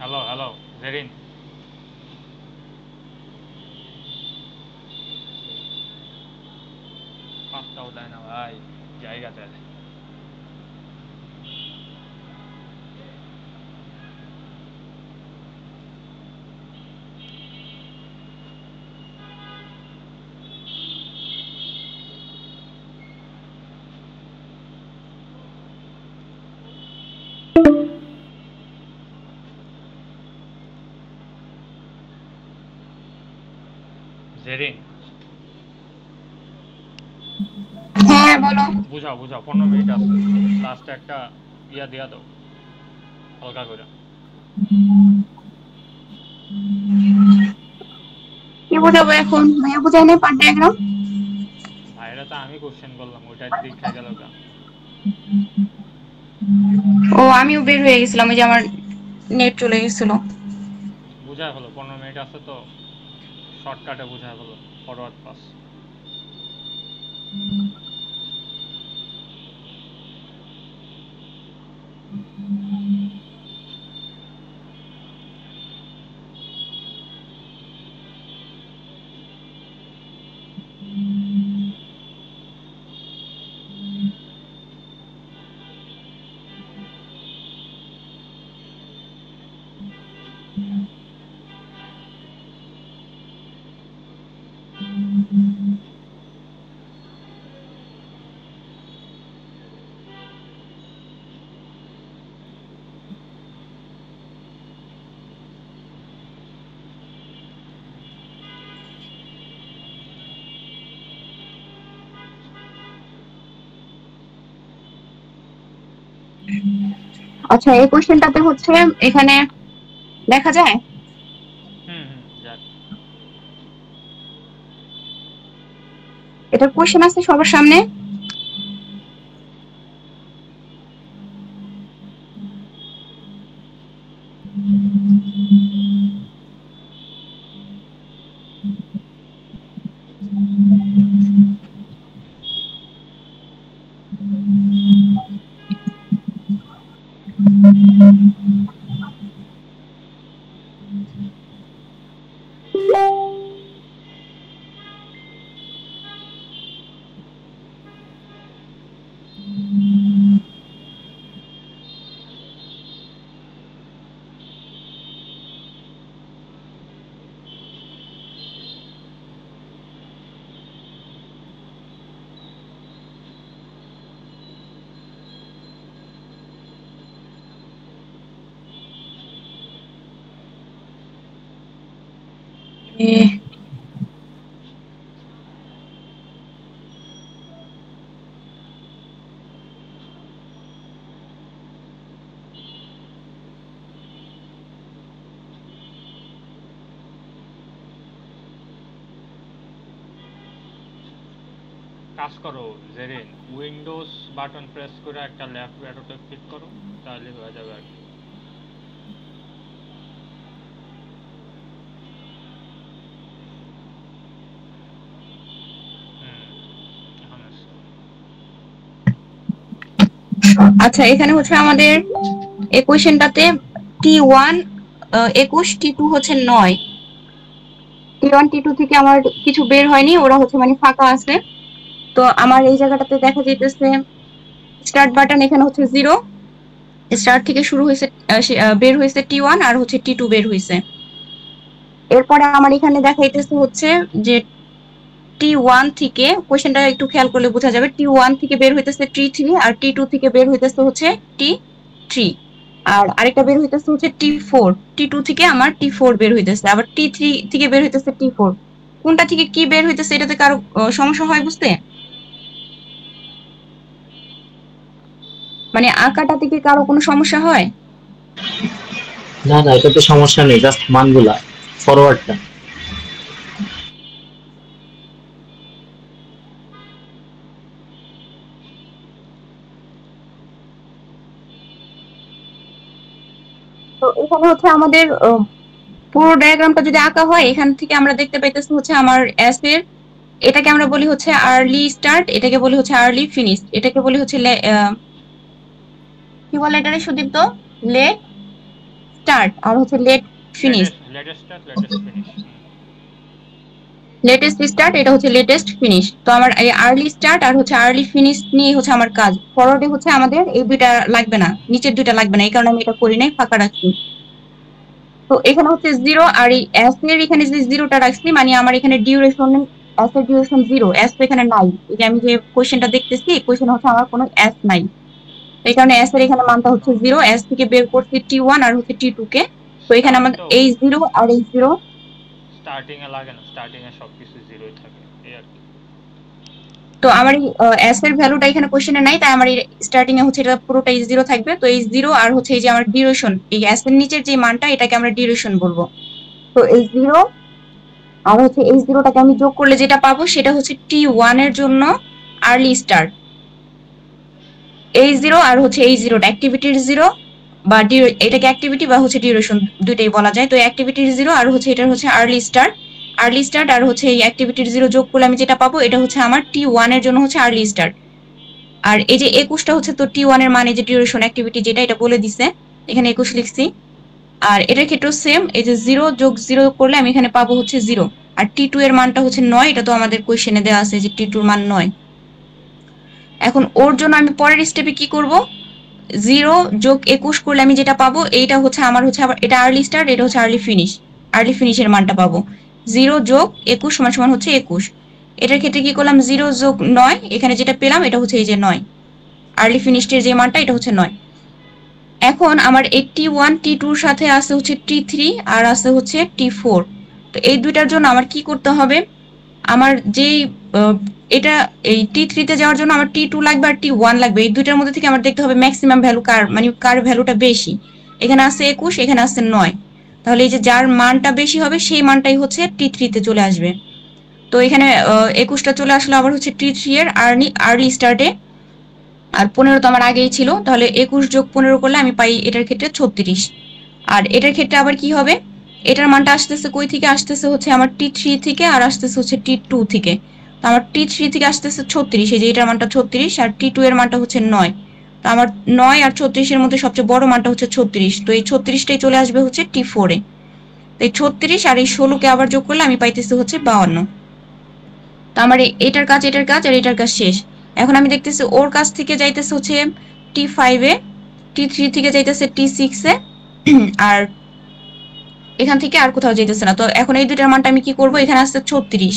হ্যালো হ্যালো জেরিন, পাত্তাও দেয় না ভাই, জায়গাতে। জেরিন হ্যাঁ বলো। বুঝাও বুঝাও, 15 মিনিট আছে, লাস্টে একটা ইয়া দিয়া দাও হালকা করে। কি বোঝাবো এখন? ভাইয়া বোঝাই নাই পার্ট ডায়াগ্রাম। ভাইরা তো আমি কোশ্চেন করলাম, ওইটা দীক্ষা গেল গা। ও আমিও বের হয়ে গেছিলাম, ওই যে আমার নেট চলে গেছিল। বুঝায় হলো, 15 মিনিট আছে তো শর্টকাটে বুঝায় হলো, ফরওয়ার্ড পাস। আচ্ছা এই কোশ্চেনটাতে হচ্ছে এখানে দেখা যায়, যাক। এটার কোশ্চেন আছে সবার সামনে। কাজ করো জেরিন, উইন্ডোজ বাটন প্রেস করে একটা লেফট অ্যারোতে ক্লিক করো, তাহলে হয়ে যাবে আর কি। আচ্ছা এখানে হচ্ছে আমাদের এই কোশ্চেনটাতে T1 21, T2 হচ্ছে 9। T1 T2 থেকে আমার কিছু বের হয়নি, ওরা হচ্ছে মানে ফাঁকা আছে। তো আমার এই জায়গাটাতে দেখা যাইতেছে স্টার্ট বাটন এখানে হচ্ছে 0, স্টার্ট থেকে শুরু হয়েছে, বের হয়েছে T1 আর হচ্ছে T2 বের হয়েছে। এরপরে আমার এখানে দেখাইতেছে হচ্ছে যে T1 থেকে, কোশ্চেনটা একটু খেয়াল করলে বোঝা যাবে, T1 থেকে বের হইতেছে T3 আর T2 থেকে বের হইতেছে হচ্ছে T3, আর আরেকটা বের হইতেছে হচ্ছে T4। T2 থেকে আমার T4 বের হইতেছে, আবার T3 থেকে বের হইতেছে T4। কোনটা থেকে কি বের হইতেছে এটাতে কারো সমস্যা হয় বুঝতে? মানে আঁকাটা থেকে কারো কোনো সমস্যা হয়? না না, এটাতে সমস্যা নেই, জাস্ট মানগুলা ফরওয়ার্ডটা। তো এখানে হচ্ছে আমাদের পুরো ডায়াগ্রামটা যদি আঁকা হয়, এখান থেকে আমরা দেখতে পাইতেছি হচ্ছে আমার এস এর, এটাকে আমরা বলি হচ্ছে আর্লি স্টার্ট, এটাকে বলি হচ্ছে আর্লি ফিনিশ, এটাকে বলি হচ্ছে কি বলে এটারে সুদীপ্ত, লেট স্টার্ট আর হচ্ছে late finish. Latest start latest finish. Latest start এটা হচ্ছে লেটেস্ট ফিনিশ। তো আমার এই আর্লি স্টার্ট আর হচ্ছে আর্লি ফিনিশ নিয়ে হচ্ছে আমার কাজ। ফরওয়ার্ডে হচ্ছে আমাদের এই দুইটা লাগবে না, নিচের দুইটা লাগবে না, এই কারণে আমি এটা করি নাই, ফাঁকা রাখছি। তো এখানে হচ্ছে 0 আর এই এস এর এখানে যে 0টা রাখছি মানে আমার এখানে ডিউরেশন এস এর ডিউরেশন 0, এস তো এখানে নাই। এই যে আমি যে কোশ্চেনটা দেখতেছি কোশ্চেন হচ্ছে আমার কোনো এস নাই, এই কারণে এস এর এখানে মানটা হচ্ছে 0। এস থেকে বের করছি T1 আর হচ্ছে T2 কে। তো এখানে আমাদের এই 0 আর এই 0 স্টার্টিং এ লাগে না, স্টার্টিং এ সবকিছু 0ই থাকে এই আর কি। তো আমার এস এর ভ্যালুটা এখানে কোশ্চেনে নাই, তাই আমার স্টার্টিং এ হচ্ছে এটা পুরোটাই 0 থাকবে। তো এই 0 আর হচ্ছে এই যে আমার ডিউরেশন, এই এস এর নিচের যে মানটা এটাকে আমরা ডিউরেশন বলবো। তো এই 0 আর হচ্ছে এই 0টাকে আমি যোগ করলে যেটা পাবো সেটা হচ্ছে T1 এর জন্য আর্লি স্টার্ট। এই 0 আর হচ্ছে এই 0টা অ্যাক্টিভিটির 0 বা এটাকে অ্যাক্টিভিটি বা হচ্ছে ডিউরেশন দুইটাই বলা যায়। তো অ্যাক্টিভিটির 0 আর হচ্ছে এটা হচ্ছে আর্লি স্টার্ট। আর্লি স্টার্ট আর হচ্ছে এই অ্যাক্টিভিটির 0 যোগ করলে আমি যেটা পাবো এটা হচ্ছে আমার T1 এর জন্য হচ্ছে আর্লি স্টার্ট। আর এই যে 21টা হচ্ছে তো T1 এর মানে যে ডিউরেশন অ্যাক্টিভিটি যেটা এটা বলে দিছে, এখানে 21 লিখছি। আর এটার ক্ষেত্রেও সেম, এই যে 0 যোগ 0 করলে আমি এখানে পাবো হচ্ছে 0। আর T2 এর মানটা হচ্ছে 9, এটা তো আমাদের কোশ্চেনে দেওয়া আছে যে T2 এর মান 9। এখন ওর জন্য আমি পরের স্টেপে কি করব, 0 যোগ 21 করলে আমি যেটা পাবো এইটা হচ্ছে আমার হচ্ছে আবার এটা আর্লি স্টার্ট, এটা হচ্ছে আর্লি ফিনিশ। আর্লি ফিনিশের মানটা পাবো 0 যোগ 21 সমান সমান হচ্ছে 21। এটার ক্ষেত্রে কি করলাম 0 যোগ 9, এখানে যেটা পেলাম এটা হচ্ছে এই যে 9। আর্লি ফিনিশের যে মানটা এটা হচ্ছে 9। এখন আমার এই T1 T2 এর সাথে আছে হচ্ছে T3 আর আছে হচ্ছে T4। তো এই দুইটার জন্য আমার কি করতে হবে, আমার যেই এটা এই T3 তে যাওয়ার জন্য আমার T2 লাগবে আর T1 লাগবে। এই দুইটার মধ্যে থেকে আমার দেখতে হবে ম্যাক্সিমাম ভ্যালু কার, মানে কার ভ্যালুটা বেশি। এখানে আছে 21, এখানে আছে 9, তাহলে এই যে যার মানটা বেশি হবে সেই মানটাই হচ্ছে T3 তে চলে আসবে। তো এখানে 21টা চলে আসলো আবার হচ্ছে T3 এর আর্লি স্টার্টে, আর 15 তো আমার আগেই ছিল, তাহলে 21 যোগ 15 করলে আমি পাই এটার ক্ষেত্রে 36। আর এটার ক্ষেত্রে আবার কি হবে, এটার মানটা আসতেছে কই থেকে, আসতেছে হচ্ছে আমার T3 থেকে আর আসতেছে হচ্ছে T2 থেকে। তো আমার T3 থেকে আসতেছে 36, এই যে এটার মানটা 36, আর T2 এর মানটা হচ্ছে 9। তো আমার 9 আর 36 এর মধ্যে সবচেয়ে বড় মানটা হচ্ছে 36, তো এই 36টাই চলে আসবে হচ্ছে T4 এ। তো এই 36 আর এই 16 কে আবার যোগ করলে আমি পাইতেছি হচ্ছে 52। তো আমার এটার কাজ এটার কাজ আর এটার কাজ শেষ। এখন আমি দেখতেছি ওর কাছ থেকে যাইতেছে হচ্ছে T5 এ, T3 থেকে যাইতেছে T6 এ, আর এখান থেকে আর কোথাও যাইতেছে না। তো এখন এই দুইটার মানটা আমি কি করব, এখানে আসছে 36,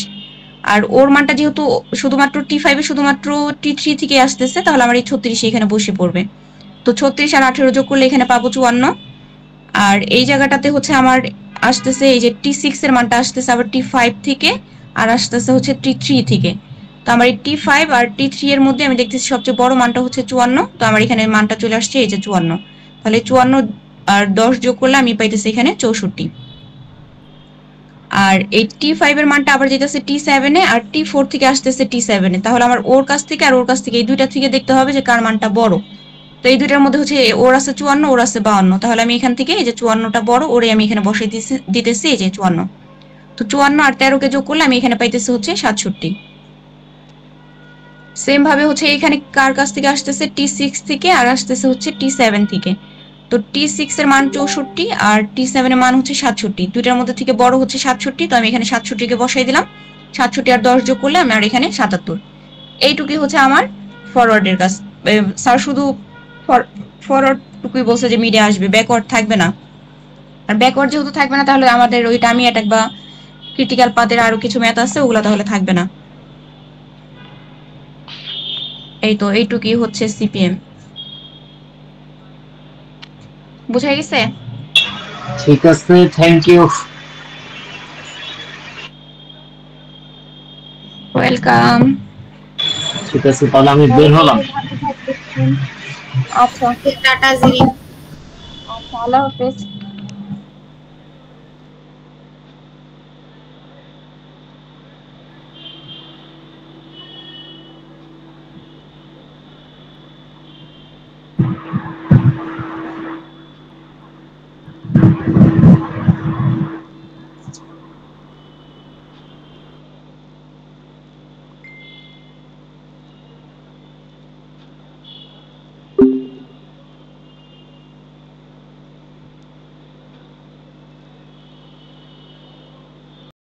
আর ওর মানটা যেহেতু শুধুমাত্র T5 এ শুধুমাত্র T3 থেকে আসতেছে, তাহলে আমার এই 36 এখানে বসে পড়বে। তো 36 আর 18 যোগ করলে এখানে পাবো 54। আর এই জায়গাটাতে হচ্ছে আমার আসতেছে এই যে T6 এর মানটা আসতেছে আবার T5 থেকে আর আসতেছে হচ্ছে T3 থেকে। তো আমার এই T5 আর T3 এর মধ্যে আমি দেখতেছি সবচেয়ে বড় মানটা হচ্ছে 54। তো আমার এখানে মানটা চলে আসছে এই যে 54। তাহলে 54 আর 10 যোগ করলে আমি পাইতেছি এখানে 64। আর এই T5 এর মানটা আবার যেতেছে T7 এ আর T4 থেকে আসতেছে T7 এ। তাহলে আমার ওর কাছ থেকে আর ওর কাছ থেকে এই দুইটা থেকে দেখতে হবে যে কার মানটা বড়। তো এই দুইটার মধ্যে হচ্ছে ওর আছে 54, ওর আছে 52। তাহলে আমি এখান থেকে এই যে 54টা বড়, ওরে আমি এখানে বসিয়ে দিতেছি এই যে 54। তো 54 আর 13 কে যোগ করলে আমি এখানে পাইতেছি হচ্ছে 67। সেম ভাবে হচ্ছে এখানে কার কাছ থেকে আসতেছে T6 থেকে আর আসতেছে হচ্ছে T7 থেকে। তো T6 এর মান 64 আর T7 এর মান হচ্ছে 67। দুইটার মধ্যে থেকে বড় হচ্ছে 67, তো আমি এখানে 67 কে বসাই দিলাম। 67 আর 10 যোগ করলে আমার এখানে 77। এইটুকুই হচ্ছে আমার ফরওয়ার্ডের কাজ। স্যার শুধু ফরওয়ার্ড টুকুই বলছে যে মিডে আসবে, ব্যাকওয়ার্ড থাকবে না। আর ব্যাকওয়ার্ড যেহেতু থাকবে না তাহলে আমাদের ওই টামি অ্যাটাক বা ক্রিটিক্যাল পাথের আরো কিছু ম্যাথ আছে, ওগুলা তাহলে থাকবে না। এই তো এইটুকুই হচ্ছে সিপিএম। বুঝা গেছে? ঠিক আছে, থ্যাংক ইউ। ওয়েলকাম। ঠিক আছে, তাহলে আমি বের হলাম। আচ্ছা, টাটা জিরি। আচ্ছা, আল্লাহ হাফেজ।